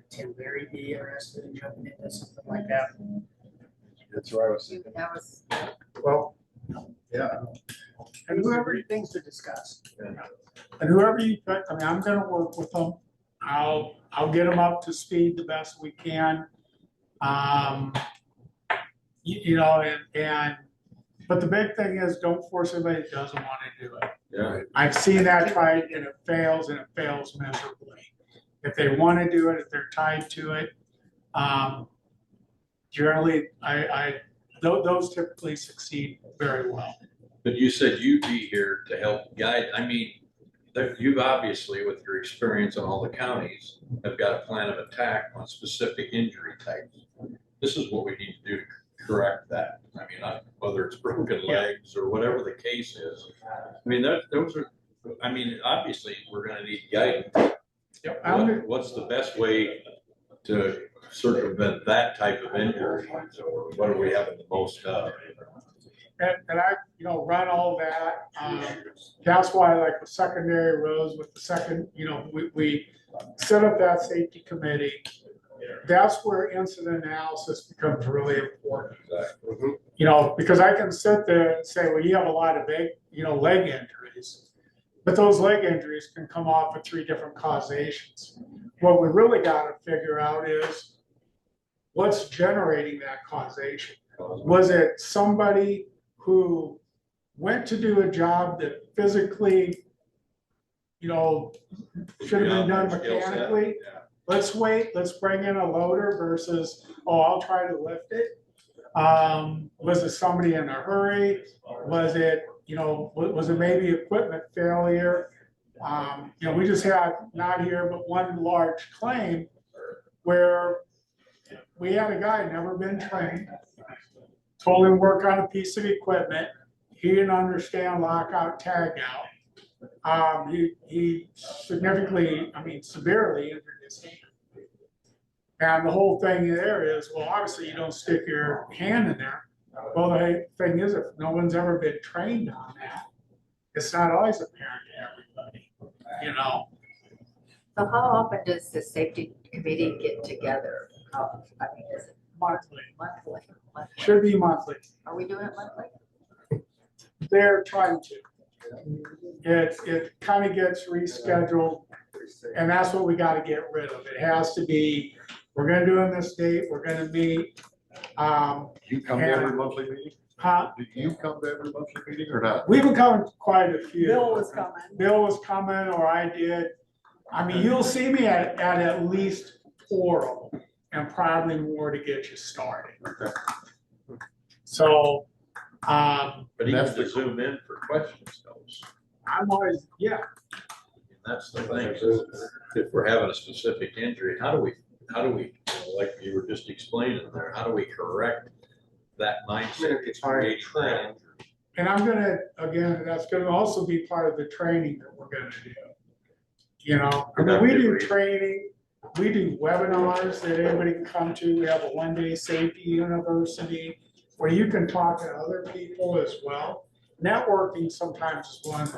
Tim Berry be interested in jumping into something like that. That's what I was thinking. That was, Well, Yeah. And whoever things to discuss. And whoever you pick, I mean, I'm gonna work with them. I'll get them up to speed the best we can. You know, but the big thing is, don't force anybody that doesn't want to do it. Yeah. I've seen that tried and it fails miserably. If they want to do it, if they're tied to it, generally, those typically succeed very well. But you said you'd be here to help guide. I mean, you've obviously, with your experience on all the counties, have got a plan of attack on specific injury types. This is what we need to do to correct that. I mean, whether it's broken legs or whatever the case is. I mean, those are, I mean, obviously, we're gonna need guidance. Yep. What's the best way to circumvent that type of injury? Or what are we having the most of? And I, run all that. That's why, like, the secondary roads with the second, we set up that safety committee. That's where incident analysis becomes really important. Because I can sit there and say, well, you have a lot of big, leg injuries, but those leg injuries can come off of 3 different causations. What we really got to figure out is what's generating that causation. Was it somebody who went to do a job that physically, should have been done mechanically? Let's wait, let's bring in a loader versus, I'll try to lift it. Was it somebody in a hurry? Was it, was it maybe equipment failure? We just had, not here, but one large claim where we had a guy never been trained, told him to work on a piece of equipment. He didn't understand lockout, tag out. He significantly, severely injured his hand. And the whole thing there is, well, obviously you don't stick your hand in there. Well, the thing is, if no one's ever been trained on that, it's not always apparent to everybody, So how often does the safety committee get together? Is it Monthly. monthly? Should be monthly. Are we doing it monthly? They're trying to. It kind of gets rescheduled, and that's what we got to get rid of. It has to be, we're going to do on this date, we're going to meet. You come to every monthly meeting? Huh? Do you come to every monthly meeting or not? We've been coming to quite a few. Bill was coming. Bill was coming, or I did. You'll see me at least 4 of them, and probably more to get you started. Okay. So, But even to zoom in for questions helps. I'm always, That's the thing. If we're having a specific injury, how do we, like you were just explaining there, how do we correct that mindset that's creating that injury? and I'm gonna, again, that's gonna also be part of the training that we're gonna do. We do training, we do webinars that anybody can come to. We have a 1-day safety university where you can talk to other people as well. Networking sometimes is one,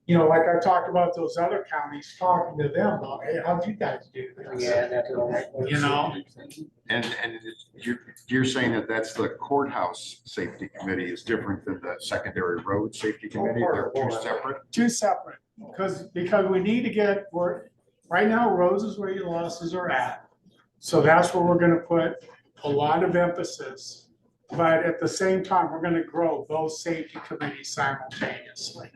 like I talked about those other counties, talking to them about, hey, how'd you guys do this? Yeah, that's all. And you're saying that that's the courthouse safety committee is different than the secondary road safety committee? They're 2 separate? 2 separate, because we need to get, right now, roads is where your losses are at. So that's where we're gonna put a lot of emphasis. But at the same time, we're gonna grow both safety committees simultaneously.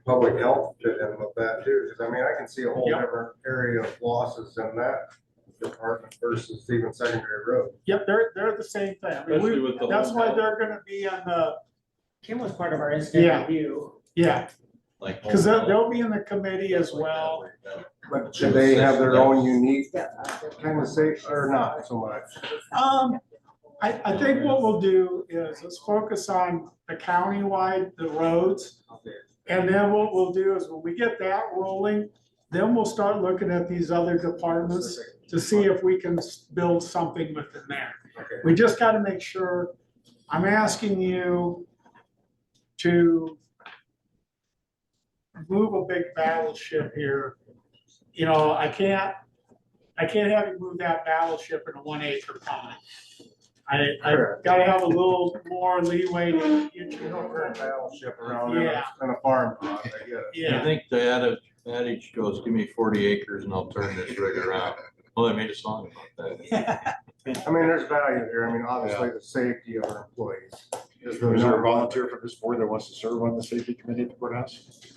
Public health fit in with that too, because I can see a whole Yep. different area of losses in that department versus even secondary road. Yep, they're the same thing. Especially with the That's home why health. they're gonna be on the, Kim was part of our incident Yeah. review. Like because they'll be in the committee as well. But should they have their own unique kind of safe, or not so much? I think what we'll do is let's focus on the countywide, the roads. And then what we'll do is when we get that rolling, then we'll start looking at these other departments to see if we can build something within there. Okay. We just got to make sure, I'm asking you to move a big battleship here. I can't have you move that battleship in a 1-acre pond. I gotta have a little more leeway to get You you don't turn know. battleship around in Yeah. a farm plot, I get it. I Yeah, think the adage goes, give me 40 acres and I'll turn this rig around. Well, they made a song about that. I mean, there's value here. I mean, obviously, the safety of our employees is the Is there a number one. volunteer from this board that wants to serve on the safety committee at the courthouse?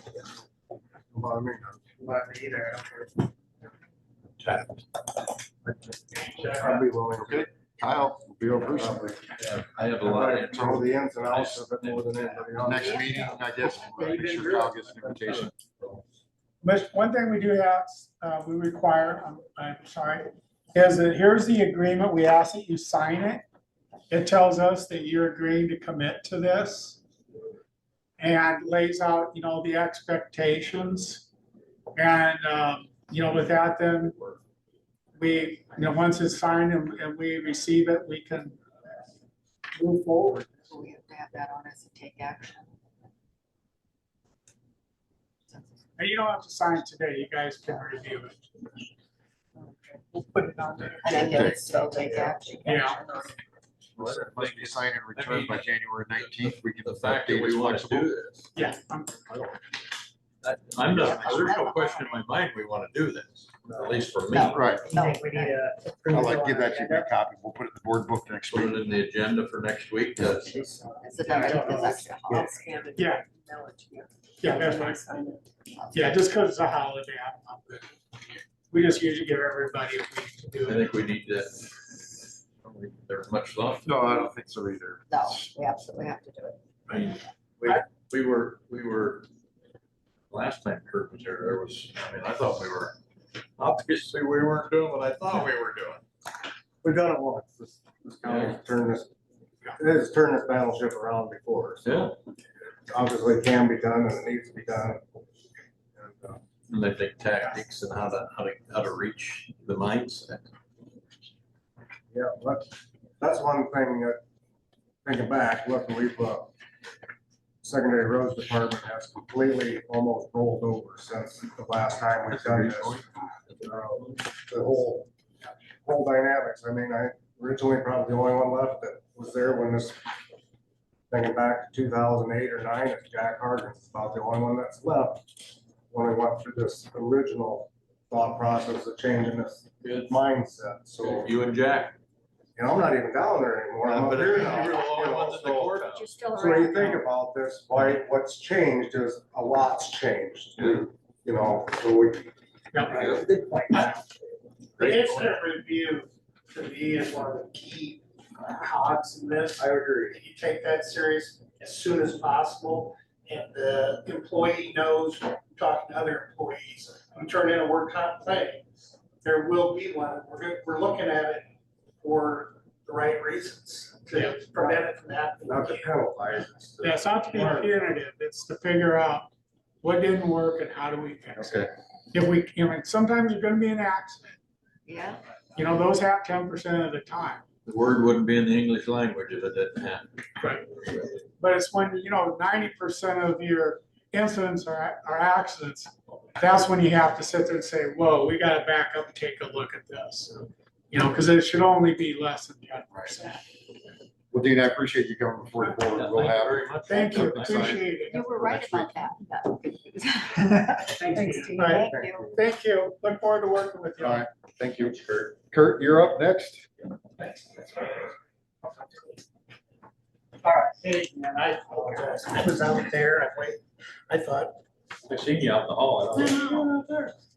Well, I mean, But either, Tapped. I'd be willing to. Okay, Kyle, will be over Probably. I have a lot of. Know the ins and outs of it more than anybody else. next meeting, I guess, make sure Kyle gets an invitation. but one thing we do have, we require, I'm sorry, is that here's the agreement. We ask that you sign it. It tells us that you're agreeing to commit to this and lays out, you know, the expectations. And, you know, with that, then we, you know, once it's signed and we receive it, we can move forward. So we have to have that on us and take action. And you don't have to sign it today. You guys can review it. We'll put it on there. And then it's still take action. Yeah. Must be signed and returned by January 19th. We can The fact that we want to do this. Yeah. I'm not, there's no question in my mind we want to do this, at least for me. No. Right. I think we need to. approve I'll it on give that to you, agenda. a copy. We'll put it in the board book next Put week. it in the agenda for next week. To- Is it done? I think it's extra. I'll scan it. Yeah. Mail it to you. Yeah, that's I fine. sign it. Yeah, just because it's a holiday, I'm not good. We just usually give everybody a week to do I it. think we need to, there's much left. No, I don't think so either. No, we absolutely have to do it. I mean, we were, last time Kurt was here, there was, I mean, I thought we were, obviously we weren't doing what I thought we were doing. We've done it once. This county's turned this, it has turned this battleship around before, so. Obviously it can be done and it needs to be done. And, And they think tactics and how to reach the mindset. yeah, that's one thing that, thinking back, look, we've, secondary roads department has completely almost rolled over since the last time we've done this. The whole dynamics, I mean, I originally probably the only one left that was there when this, thinking back to 2008 or 9, it's Jack Hargan's about the only one that's left. When we went through this original thought process of changing this Good. mindset, so, You and Jack. you know, I'm not even down there anymore, I'm up But here you now. were the only ones in the But courthouse. you're still So when you around. think about this, what's changed is a lot's changed, you know, so we. Yeah. Good point. The Great. incident review to me is one of the key cogs in this. I agree. You take that serious as soon as possible, and the employee knows, talking to other employees, I'm turning in a work comp claim. There will be one, we're looking at it for the right reasons, to prevent it from happening. Not to penalize. Yeah, it's not to be punitive. It's to figure out what didn't work and how do we fix it. Okay. If we, you know, sometimes there's gonna be an accident. Yeah. You know, those happen 10% of the time. The word wouldn't be in the English language if it didn't happen. Right. But it's when, you know, 90% of your incidents are accidents. That's when you have to sit there and say, whoa, we gotta back up and take a look at this. You know, because it should only be less than 10%. Well, Dean, I appreciate you coming before the board. We'll Thank you have. very much. Thank you, Something signed. appreciate it. You were right about that. Thanks, Steve. Right. Thank you. Thank you. Look forward to working with you. All right, thank you. Kurt, you're up next. All right, hey, man, I apologize. I was out there, I thought, I seen you out in the hall. I don't know.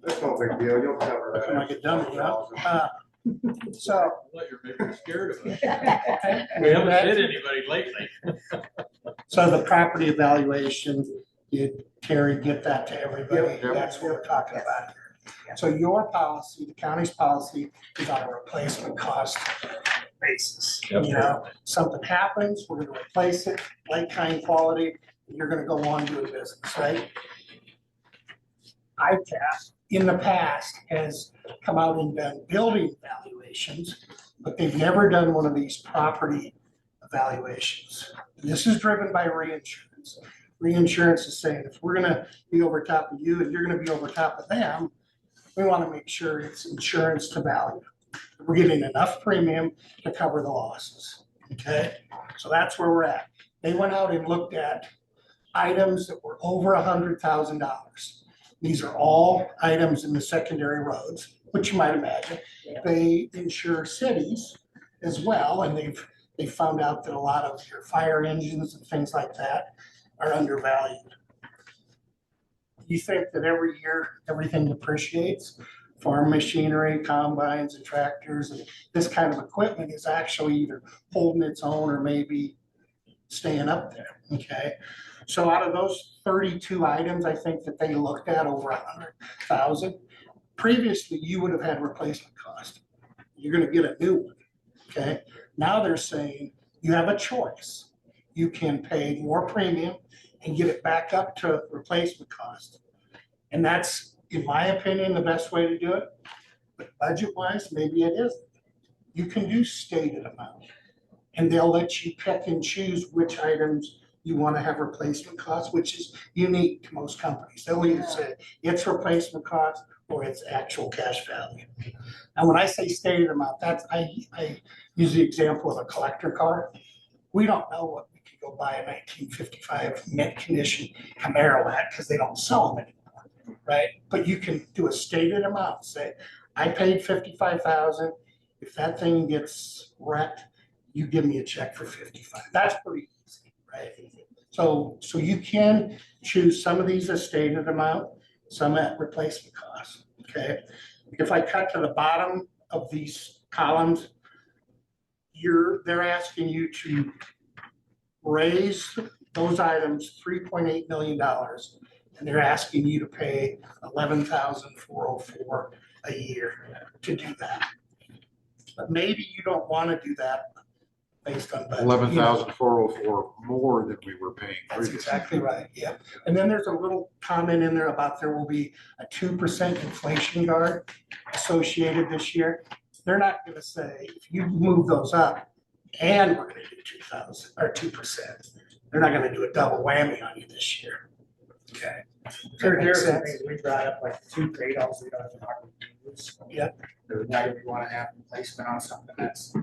That's no big deal, you'll cover that. when I get done with that. So, I thought you were maybe scared of us. We haven't hit anybody lately. so the property evaluation, did Terry get that to everybody? Yep. That's what we're talking about here. So your policy, the county's policy is on a replacement cost basis. Yep. You know, something happens, we're gonna replace it, like kind quality, you're gonna go on doing business, right? ITAS in the past has come out and done building evaluations, but they've never done one of these property evaluations. This is driven by reinsurance. Reinsurance is saying, if we're gonna be over top of you and you're gonna be over top of them, we wanna make sure it's insurance to value. We're getting enough premium to cover the losses. Okay, so that's where we're at. They went out and looked at items that were over $100,000. These are all items in the secondary roads, which you might imagine. They insure cities as well, and they found out that a lot of your fire engines and things like that are undervalued. You think that every year, everything depreciates? Farm machinery, combines and tractors, and this kind of equipment is actually either holding its own or maybe staying up there, okay? So out of those 32 items, I think that they looked at over 100,000. Previously, you would have had replacement cost. You're gonna get a new one, okay? Now they're saying you have a choice. You can pay more premium and get it back up to replacement cost. And that's, in my opinion, the best way to do it. But budget-wise, maybe it isn't. You can do stated amount, and they'll let you pick and choose which items you want to have replacement costs, which is unique to most companies. They'll either say it's replacement cost or it's actual cash value. And when I say stated amount, that's I use the example of a collector car. We don't know what we could go buy a 1955 mint condition Camaro at because they don't sell them anymore, right? But you can do a stated amount. Say, I paid 55,000. If that thing gets wrecked, you give me a check for 55. That's pretty easy, right? So you can choose some of these as stated amount, some at replacement cost, okay? If I cut to the bottom of these columns, they're asking you to raise those items $3.8 million, and they're asking you to pay $11,404 a year to do that. But maybe you don't want to do that based on budget. 11,404 more than we were paying That's previously. exactly right, yeah. And then there's a little comment in there about there will be a 2% inflation guard associated this year. They're not gonna say, if you move those up and we're gonna do 2,000 or 2%, they're not gonna do a double whammy on you this year. Okay. There Makes are some sense. things we brought up, like two trade-offs we don't have to use. Yep. Why do we want to have replacement on something that's.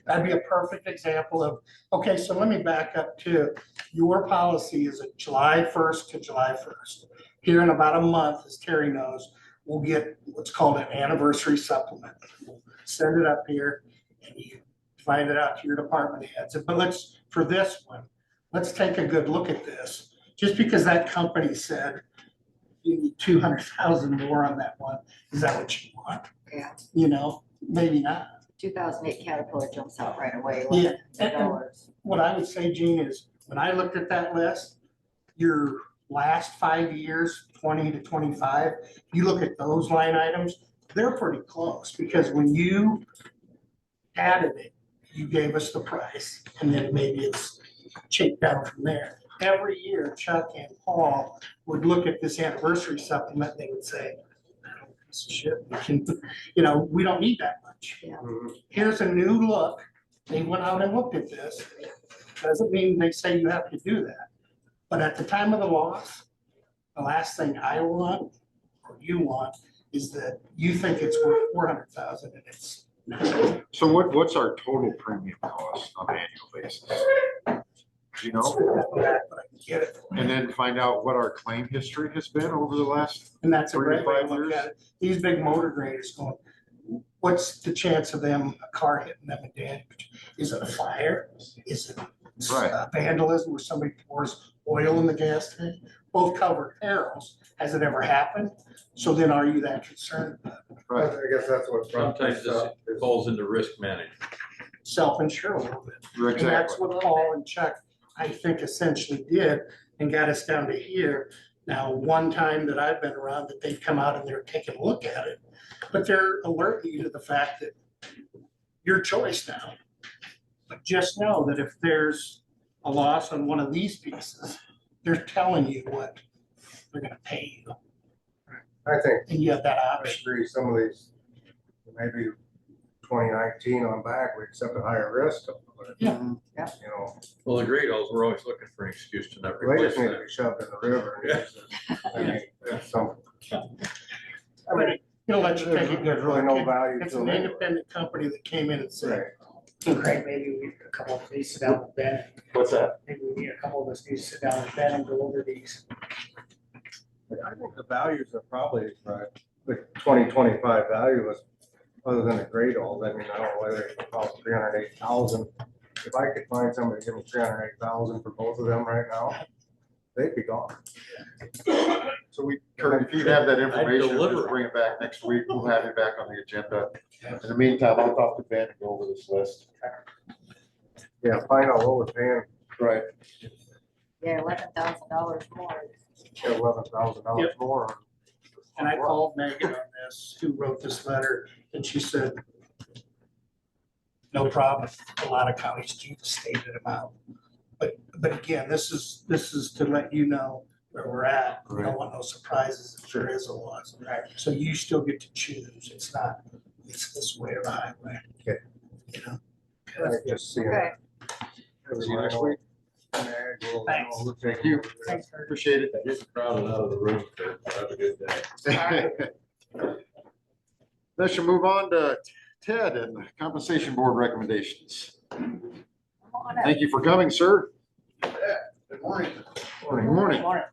That'd be a perfect example of, okay, so let me back up to, your policy is a July 1st to July 1st. Here in about a month, as Terry knows, we'll get what's called an anniversary supplement. We'll send it up here and you find it out to your department heads. But for this one, let's take a good look at this. Just because that company said you need 200,000 more on that one, is that what you want? Yeah. You know, maybe not. 2008 Caterpillar jumps out right away. Yeah, $11,000. What I would say, Gene, is when I looked at that list, your last 5 years, 20 to 25, you look at those line items, they're pretty close because when you added it, you gave us the price and then maybe it's checked down from there. Every year, Chuck and Paul would look at this anniversary supplement, and they would say, piece of shit, we can, we don't need that much. Yeah. Here's a new look. They went out and looked at this. Doesn't mean they say you have to do that. But at the time of the loss, the last thing I want or you want is that you think it's worth 400,000 and it's not. So what's our total premium cost on an annual basis? Do you know? But I can get it. And then find out what our claim history has been over the last And that's a 3 to great way 5 to look years. at it. These big motor graders going, what's the chance of a car hitting them and damage? Is it a fire? Is it Right. vandalism where somebody pours oil in the gas tank? Both covered perils. Has it ever happened? So then are you that concerned? Right. I guess that's what. Sometimes this falls into risk management. Self-insure a little bit. And that's Exactly. what Paul and Chuck, I think, essentially did and got us down to here. Now, one time that I've been around that they've come out and they're taking a look at it, but they're alerting you to the fact that your choice now. But just know that if there's a loss on one of these pieces, they're telling you what they're gonna pay you, I think, and you have that I option. agree, some of these, maybe 2019 on back, we accept a higher risk. But, Yeah. You know, Well, the great old, we're always looking for an excuse to not they replace just need to that. be shoved in the river. I mean, that's something. I mean, It'll let you take a good there's really look. no value It's to an them anyway. independent company that came in and said, Right. Craig, maybe a couple of these sit down with Ben. What's that? Maybe we need a couple of us need to sit down with Ben and go over these. I think the values are probably right. The 2025 value was, other than the grade old, I mean, I don't know whether it cost 308,000. If I could find somebody to give me 308,000 for both of them right now, they'd be gone. So Kurt, if you have that information, deliver just it. bring it back next week. We'll have it back on the agenda. In the meantime, I'll talk to Ben and go over this list. Yeah, find out what we're paying, Right. Yeah, $11,000 more. $11,000 more. And I called Megan on this, who wrote this letter, and she said, no problem, a lot of counties do the stated amount. But again, this is to let you know where we're at. We don't want no surprises if there is a loss. Right. So you still get to choose. It's not, it's this way or the highway. Okay. You know? Just see Okay. See you next week. Thanks. Thank you. Thanks, Kurt. Appreciate it. Get crowded out of the room, Kurt. Have a good day. Let's should move on to Ted and the compensation board recommendations. Come on up. Thank you for coming, sir. Good morning. Good morning. Morning.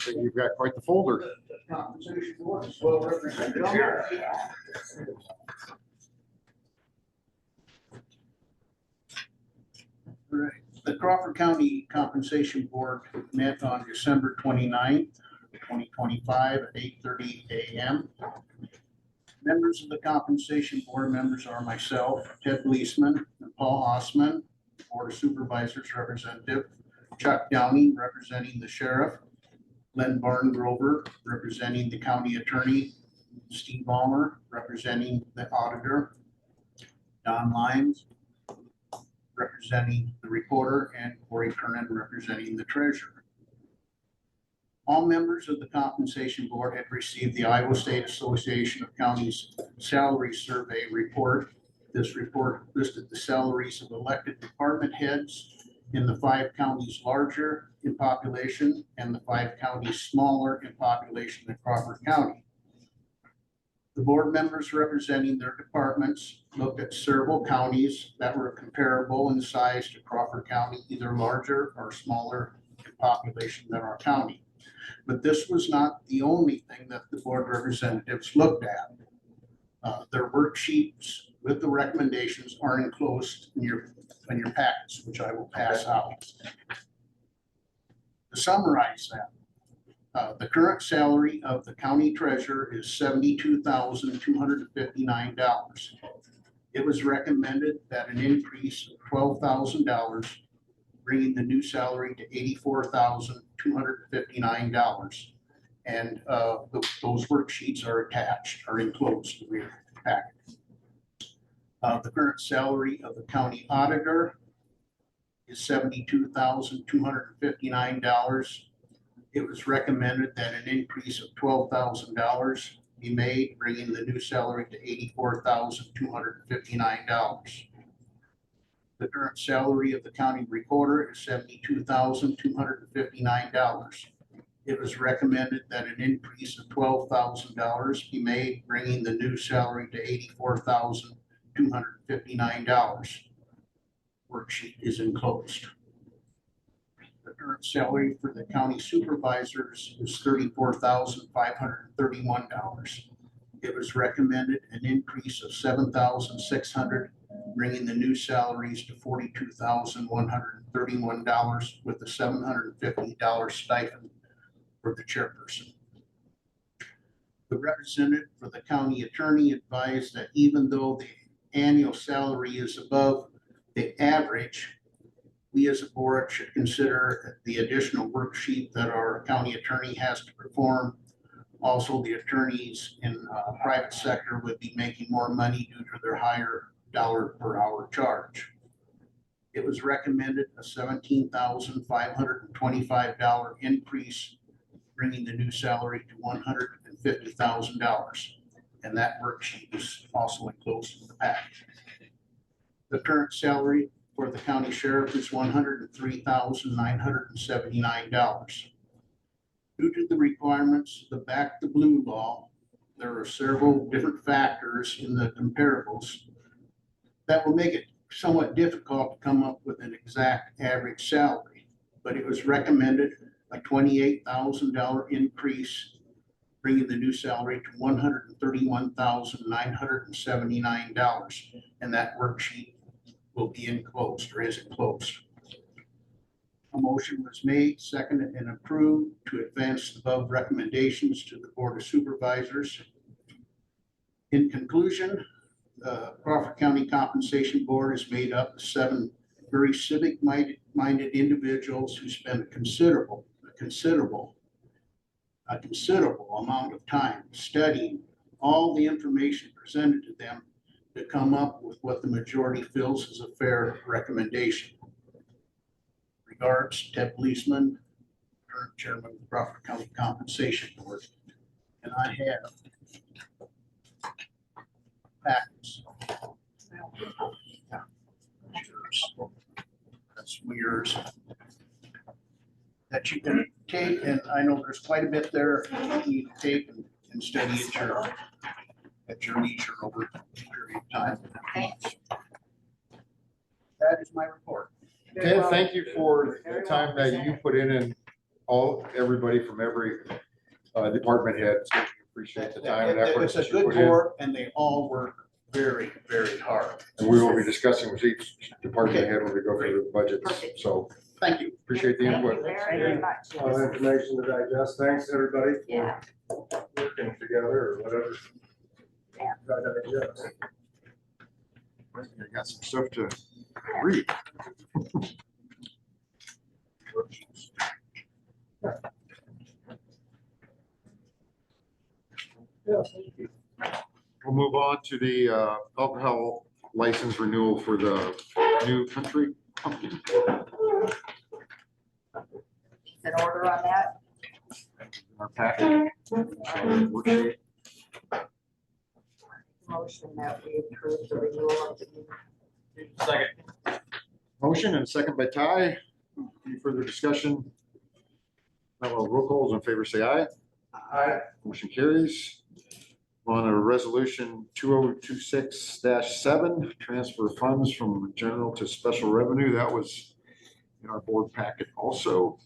You've got quite the folder. Compensation board is well represented here. Right. The Crawford County Compensation Board met on December 29th, 2025 at 8:30 a.m. Members of the Compensation Board members are myself, Ted Leesman, and Paul Osman, Board of Supervisors representative, Chuck Downey representing the sheriff, Len Barn Grover representing the county attorney, Steve Ballmer representing the auditor, Don Lyons representing the recorder, and Corey Kernan representing the treasurer. All members of the Compensation Board had received the Iowa State Association of Counties Salary Survey report. This report listed the salaries of elected department heads in the 5 counties larger in population and the 5 counties smaller in population in Crawford County. The board members representing their departments looked at several counties that were comparable in size to Crawford County, either larger or smaller in population than our county. But this was not the only thing that the board representatives looked at. Their worksheets with the recommendations are enclosed in your packets, which I will pass out. To summarize that, the current salary of the county treasurer is $72,259. It was recommended that an increase of $12,000, bringing the new salary to $84,259. And those worksheets are attached, are enclosed in your packet. The current salary of the county auditor is $72,259. It was recommended that an increase of $12,000 be made, bringing the new salary to $84,259. The current salary of the county recorder is $72,259. It was recommended that an increase of $12,000 be made, bringing the new salary to $84,259. Worksheet is enclosed. The current salary for the county supervisors is $34,531. It was recommended an increase of $7,600, bringing the new salaries to $42,131 with a $750 stipend for the chairperson. The representative for the county attorney advised that even though the annual salary is above the average, we as a board should consider the additional worksheet that our county attorney has to perform. Also, the attorneys in private sector would be making more money due to their higher dollar per hour charge. It was recommended a $17,525 increase, bringing the new salary to $150,000. And that worksheet is also enclosed in the package. The current salary for the county sheriff is $103,979. Due to the requirements of the Back to Blue law, there are several different factors in the comparables that will make it somewhat difficult to come up with an exact average salary. But it was recommended a $28,000 increase, bringing the new salary to $131,979. And that worksheet will be enclosed, or is enclosed. A motion was made, seconded, and approved to advance the above recommendations to the Board of Supervisors. In conclusion, the Crawford County Compensation Board is made up of 7 very civic-minded individuals who spend a considerable amount of time studying all the information presented to them to come up with what the majority feels is a fair recommendation. Regards, Ted Leesman, current chairman of the Crawford County Compensation Board. And I have packets. That's yours. That you can take, and I know there's quite a bit there you can take and study at your leisure over a period of time. That is my report. Ted, thank you for the time that you put in and everybody from every department head. So we appreciate the time and effort. It's a that you good put in. board and they all work very, very hard. And we will be discussing with each department head when we go through the budgets. So thank you. Appreciate the input. Thank you very much. A lot of information to digest. Thanks, everybody. Yeah. Working together or whatever. Yeah. Digest. I got some stuff to read. We'll move on to the alcohol license renewal for the New Country Pumpkin. Is an order on that? Our packet. Motion that we approve the renewal of the. Second. Motion and second by Ty. Any further discussion? Roll calls in favor, say aye. Aye. Motion carries. On a resolution 2026-7, transfer funds from general to special revenue. That was in our board packet also.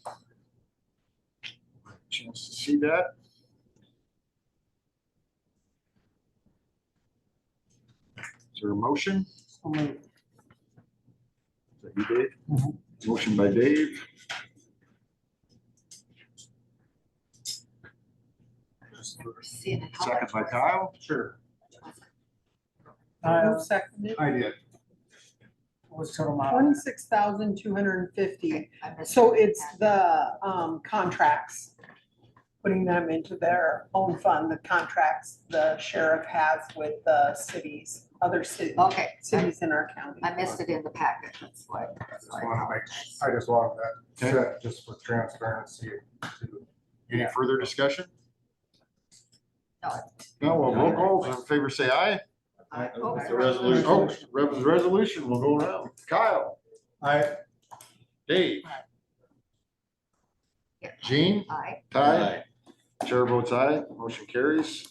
Chance to see that. Is there a motion? Is that you, Dave? Motion by Dave. Second by Kyle. Sure. Seconded. I did. What's total amount? 26,250. So it's the contracts, putting them into their own fund, the contracts the sheriff has with the cities, other cities. Okay. Cities in our county. I missed it in the packet, that's why. I just wanted that set just for transparency. Any further discussion? No. No, well, roll calls in favor, say aye. The resolution. Oh, resolution, we'll go around. Kyle. Aye. Dave. Yeah. Jean. Aye. Ty. Chair votes aye. Motion carries.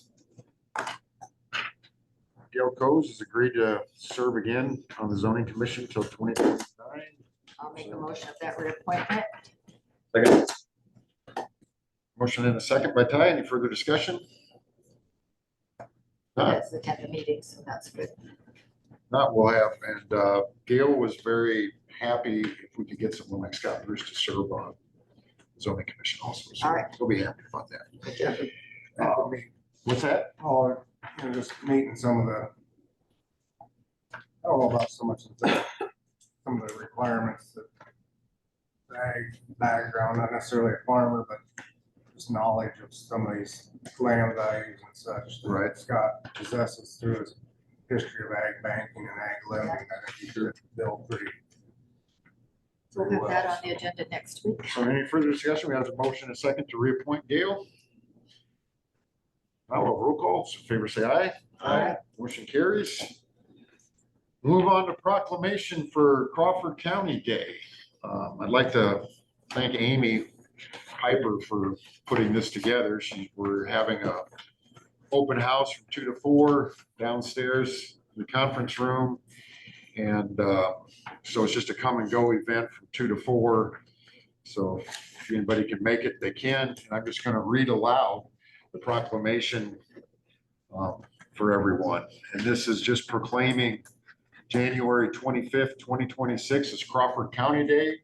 Gail Coes has agreed to serve again on the zoning commission until 2029. I'll make a motion of that reappointment. Second. Motion and a second by Ty. Any further discussion? That's attend the meeting, so that's good. Not will have, and Gail was very happy if we could get someone like Scott Bruce to serve on zoning commission also. So All right. we'll be happy about that. Good What's that? Oh, and just meeting some of the, I don't know about so much of the, some of the requirements that background, not necessarily a farmer, but just knowledge of some of these land values and such. that Right. Scott possesses through his history of ag banking and ag lending. I think he should build pretty. We'll pretty have that well. on the agenda next week. So any further discussion? We have a motion and a second to reappoint Gail. Now we'll roll call. So in favor, say aye. Aye. Motion carries. Move on to proclamation for Crawford County Day. I'd like to thank Amy Piper for putting this together. We're having a open house from 2 to 4 downstairs in the conference room. And so it's just a come and go event from 2 to 4. So if anybody can make it, they can. And I'm just going to read aloud the proclamation for everyone. And this is just proclaiming January 25th, 2026 is Crawford County Day.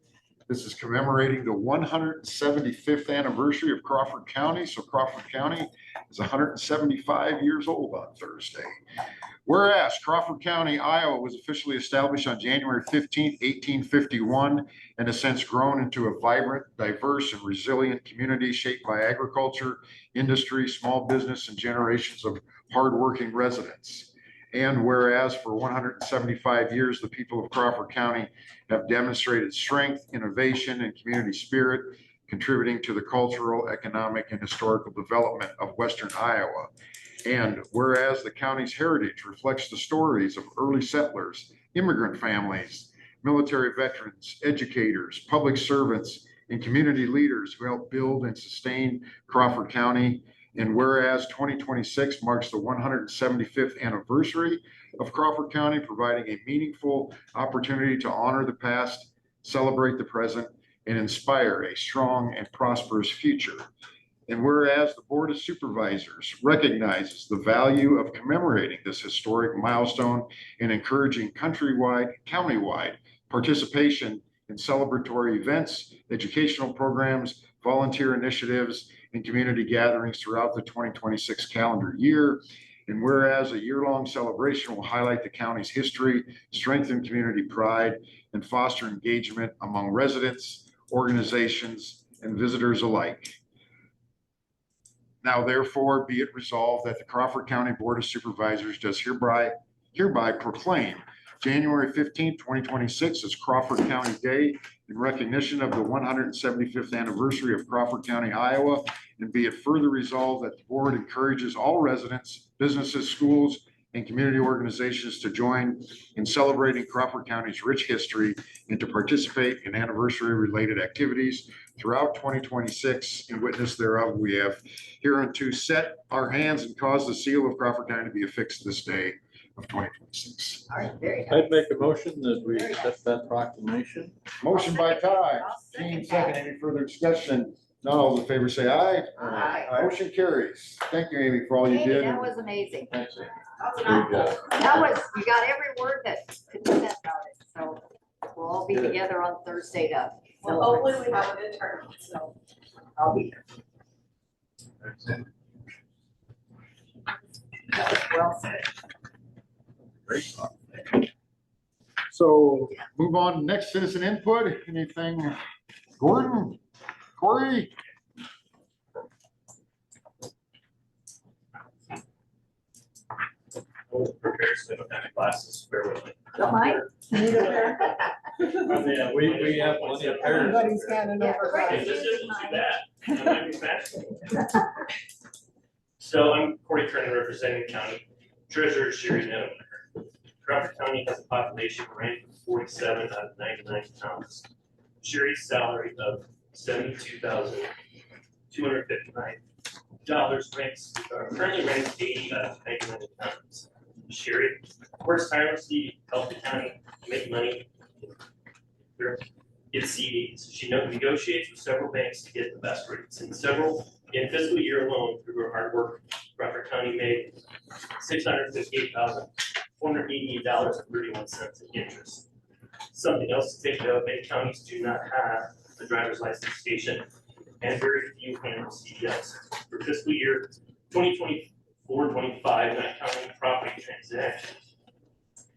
This is commemorating the 175th anniversary of Crawford County. So Crawford County is 175 years old on Thursday. Whereas Crawford County, Iowa was officially established on January 15th, 1851, and has since grown into a vibrant, diverse, and resilient community shaped by agriculture, industry, small business, and generations of hardworking residents. And whereas for 175 years, the people of Crawford County have demonstrated strength, innovation, and community spirit, contributing to the cultural, economic, and historical development of Western Iowa. And whereas the county's heritage reflects the stories of early settlers, immigrant families, military veterans, educators, public servants, and community leaders who helped build and sustain Crawford County. And whereas 2026 marks the 175th anniversary of Crawford County, providing a meaningful opportunity to honor the past, celebrate the present, and inspire a strong and prosperous future. And whereas the Board of Supervisors recognizes the value of commemorating this historic milestone and encouraging countrywide, countywide participation in celebratory events, educational programs, volunteer initiatives, and community gatherings throughout the 2026 calendar year. And whereas a year-long celebration will highlight the county's history, strengthen community pride, and foster engagement among residents, organizations, and visitors alike. Now, therefore, be it resolved that the Crawford County Board of Supervisors does hereby proclaim January 15th, 2026 as Crawford County Day in recognition of the 175th anniversary of Crawford County, Iowa. And be it further resolved that the board encourages all residents, businesses, schools, and community organizations to join in celebrating Crawford County's rich history and to participate in anniversary-related activities throughout 2026. In witness thereof, we have hereunto set our hands and caused the seal of Crawford County to be affixed this day of 2026. All right, very nice. I'd make a motion that we accept that proclamation. Motion by Ty, I'll second Gene that. second. Any further discussion? None, all in favor say aye. Aye. Motion carries. Thank you, Amy, for all you Hey, did. that was amazing. Thanks, Amy. That was, you got every word that could be said about it, so we'll all be Good. together on Thursday to Well, celebrate. hopefully we have an intern, so. I'll be there. That was well said. Great. So move on to next citizen input. Anything? Gordon, Corey? Prepared to have classes, bear with me. Don't mind. Yeah, We have plenty of parents. Everybody's got an Yeah, override. right. This isn't too bad. I might be fast. So I'm Corey Turner, representing the county treasurer, Sherry Nettleman. Crawford County has a population ranked 47 out of 99 towns. Sherry's salary of $72,259 currently ranks 80 out of 99 towns. Sherry works tirelessly to help the county make money through its CDs. She negotiates with several banks to get the best rates. In fiscal year alone, through her hard work, Crawford County made $658,488.31 in interest. Something else to take note, many counties do not have a driver's license station and very few handle CDLs. For fiscal year 2024-25, not counting property transactions,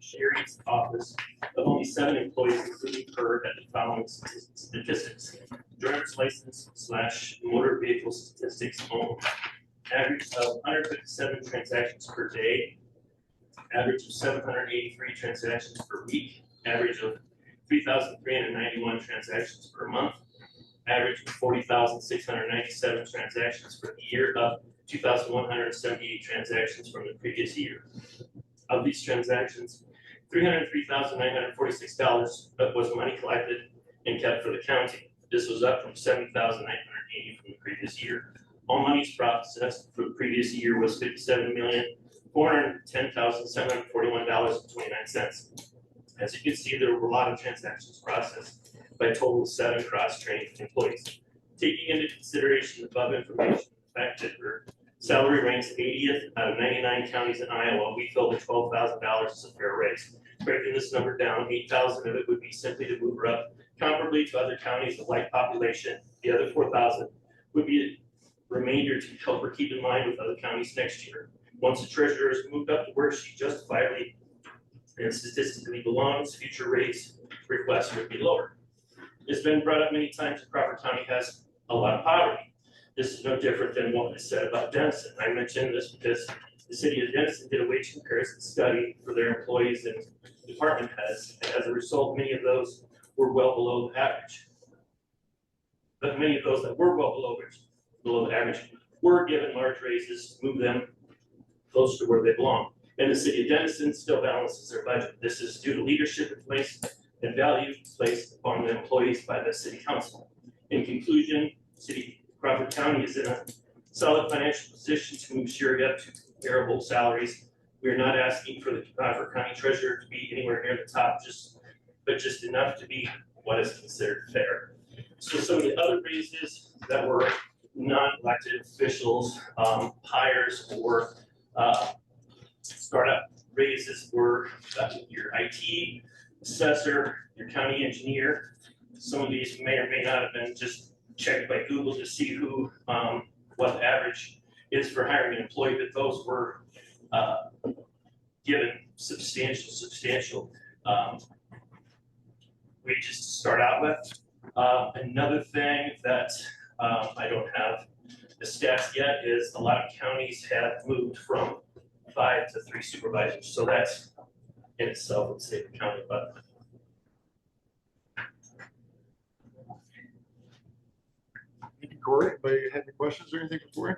Sherry's office of only 7 employees, including her, at the following statistics: driver's license / motor vehicle statistics only. Average of 157 transactions per day, average of 783 transactions per week, average of 3,391 transactions per month, average of 40,697 transactions for the year, up 2,178 transactions from the previous year. Of these transactions, $303,946 was money collected and kept for the county. This was up from $7,980 from the previous year. All monies processed for the previous year was $57,410,741.29. As you can see, there were a lot of transactions processed by a total of 7 cross-trained employees. Taking into consideration the above information, the fact that our salary ranks 80th out of 99 counties in Iowa, we feel that $12,000 is a fair raise. Breaking this number down, 8,000 of it would be simply to move her up comparably to other counties of like population. The other 4,000 would be a remainder to help her keep in line with other counties next year. Once the treasurer is moved up to where she justifiably and statistically belongs, future raise requests would be lower. It's been brought up many times that Crawford County has a lot of poverty. This is no different than what was said about Denison. I mentioned this because the city of Denison did a wage comparison study for their employees and department heads, and as a result, many of those were well below the average. But many of those that were well below the average were given large raises, move them close to where they belong. And the city of Denison still balances their budget. This is due to leadership in place and value placed upon the employees by the city council. In conclusion, Crawford County is in a solid financial position to move Sherry up to comparable salaries. We are not asking for the Crawford County treasurer to be anywhere near the top, but just enough to be what is considered fair. So some of the other raises that were non-elected officials, hires or startup raises were your IT assessor, your county engineer. Some of these may or may not have been just checked by Google to see who, what the average is for hiring an employee, but those were given substantial wages to start out with. Another thing that I don't have the stats yet is a lot of counties have moved from 5 to 3 supervisors. So that's in itself would save the county about. Thank you, Corey. Anybody have any questions or anything for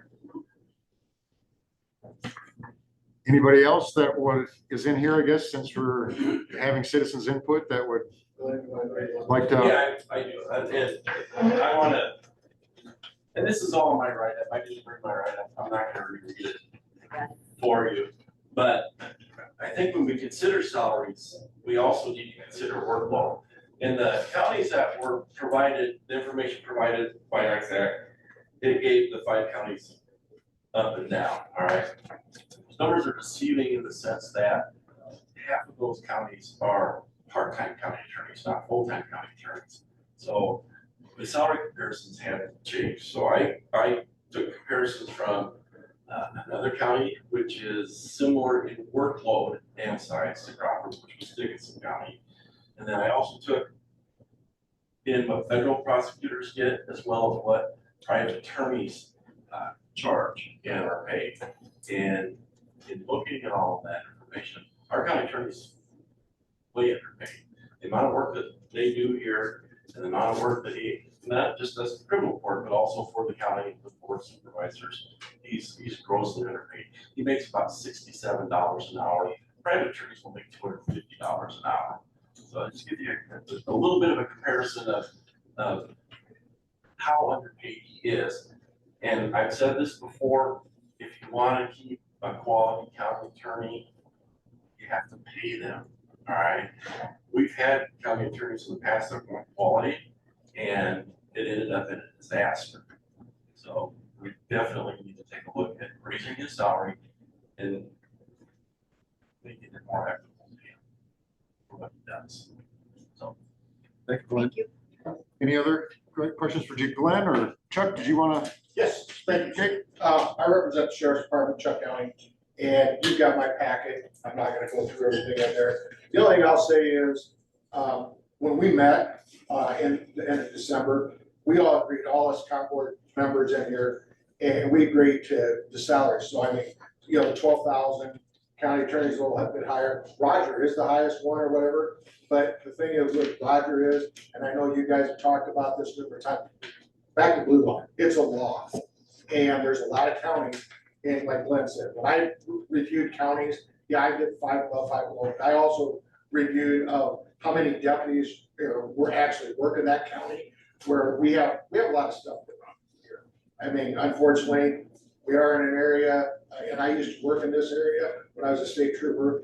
Corey? Anybody else that is in here, I guess, since we're having citizens input that would like to? Yeah, I do. And I want to, and this is all my write-up. I didn't bring my write-up. I'm not going to read it for you. But I think when we consider salaries, we also need to consider workload. In the counties that were provided, the information provided by ISAC, it gave the 5 counties up and down, all right? Those numbers are deceiving in the sense that half of those counties are part-time county attorneys, not full-time county attorneys. So the salary comparisons haven't changed. So I took comparisons from another county, which is similar in workload and size to Crawford, which was Dickinson County. And then I also took in what federal prosecutors get, as well as what private attorneys charge and are paid. And in looking at all of that information, our county attorneys way underpaid. The amount of work that they do here and the amount of work that he, not just as the criminal court, but also for the county, the board supervisors, he's grossly underpaid. He makes about $67 an hour. Private attorneys will make $250 an hour. So I just give you a little bit of a comparison of how underpaid he is. And I've said this before, if you want to keep a quality county attorney, you have to pay them, all right? We've had county attorneys in the past that weren't quality, and it ended up in a disaster. So we definitely need to take a look at raising his salary and making it more equitable to him for what he does. So Thank you, Glenn. Any other questions for Glenn or Chuck? Did you want to? Yes, thank you, Jake. I represent the Sheriff's Department, Chuck County, and you've got my packet. I'm not going to go through everything in there. The only thing I'll say is when we met in the end of December, we all agreed, all us comp board members in here, and we agreed to the salaries. So I mean, you know, the 12,000 county attorneys will have been higher. Roger is the highest one or whatever. But the thing is with Roger is, and I know you guys have talked about this numerous times, back to blue line, it's a law. And there's a lot of counties, and like Glenn said, when I reviewed counties, yeah, I did 5 above, 5 below. I also reviewed how many deputies were actually working that county, where we have a lot of stuff going on here. I mean, unfortunately, we are in an area, and I used to work in this area when I was a state trooper.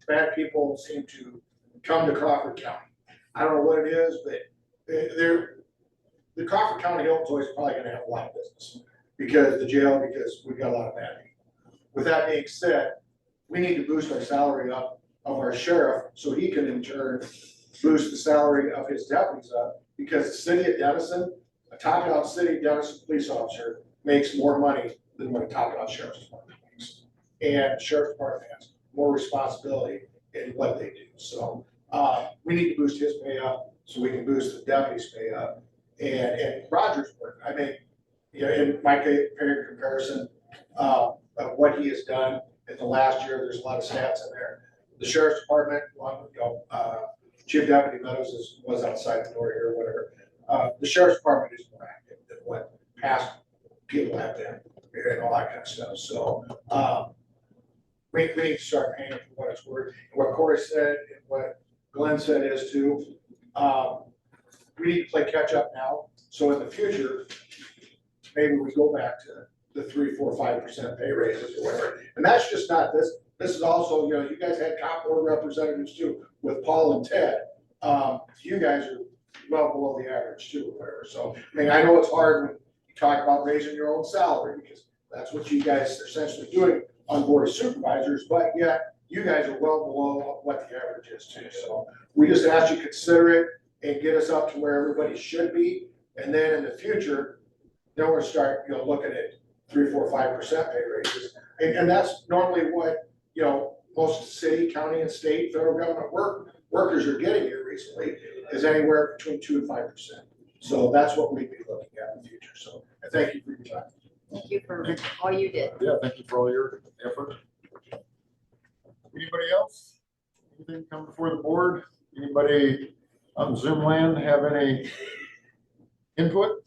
bad people seem to come to Crawford County. I don't know what it is, but the Crawford County Health Employees is probably gonna have a lot of business because the jail, because we've got a lot of bad people. With that being said, we need to boost our salary up of our sheriff so he can in turn boost the salary of his deputies up, because the city of Denison, a top-down city of Denison police officer makes more money than what a top-down sheriff's department makes. And the sheriff's department has more responsibility in what they do. So we need to boost his pay up so we can boost the deputies' pay up. And Roger's work, I mean, you know, in my comparison of what he has done in the last year, there's a lot of stats in there. The sheriff's department, Chief Deputy Meadows was outside the door here or whatever. The sheriff's department is more active than what past people have been and all that kind of stuff. So we need to start paying for what it's worth. What Corey said and what Glenn said is too, we need to play catch up now. So in the future, maybe we go back to the 3, 4, 5% pay raises or whatever. And that's just not this. This is also, you know, you guys had comp board representatives too with Paul and Ted. You guys are well below the average too, or whatever. So, I mean, I know it's hard when you talk about raising your own salary because that's what you guys are essentially doing on board of supervisors, but yet you guys are well below what the average is too. So we just ask you to consider it and get us up to where everybody should be. And then in the future, then we're start, you know, looking at 3, 4, 5% pay raises. And that's normally what, you know, most city, county, and state, federal government workers are getting here recently is anywhere between 2 and 5%. So that's what we'd be looking at in the future. So I thank you for your time. Thank you for all you did. Yeah, thank you for all your effort. Anybody else? Anything come before the board? Anybody on Zoom land have any input?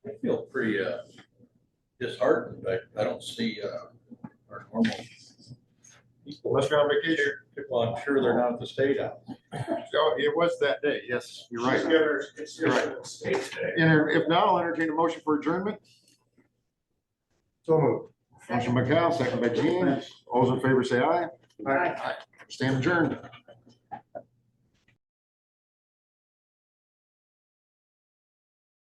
I feel pretty disheartened. I don't see our normal people. Unless you're on vacation. Well, I'm sure they're not at the state house. So it was that day. Yes, you're right. It's You're right. state today. If not, I'll entertain a motion for adjournment. So moved. Motion by Cal, second by Gene. All those in favor say aye. Aye. Stand adjourned.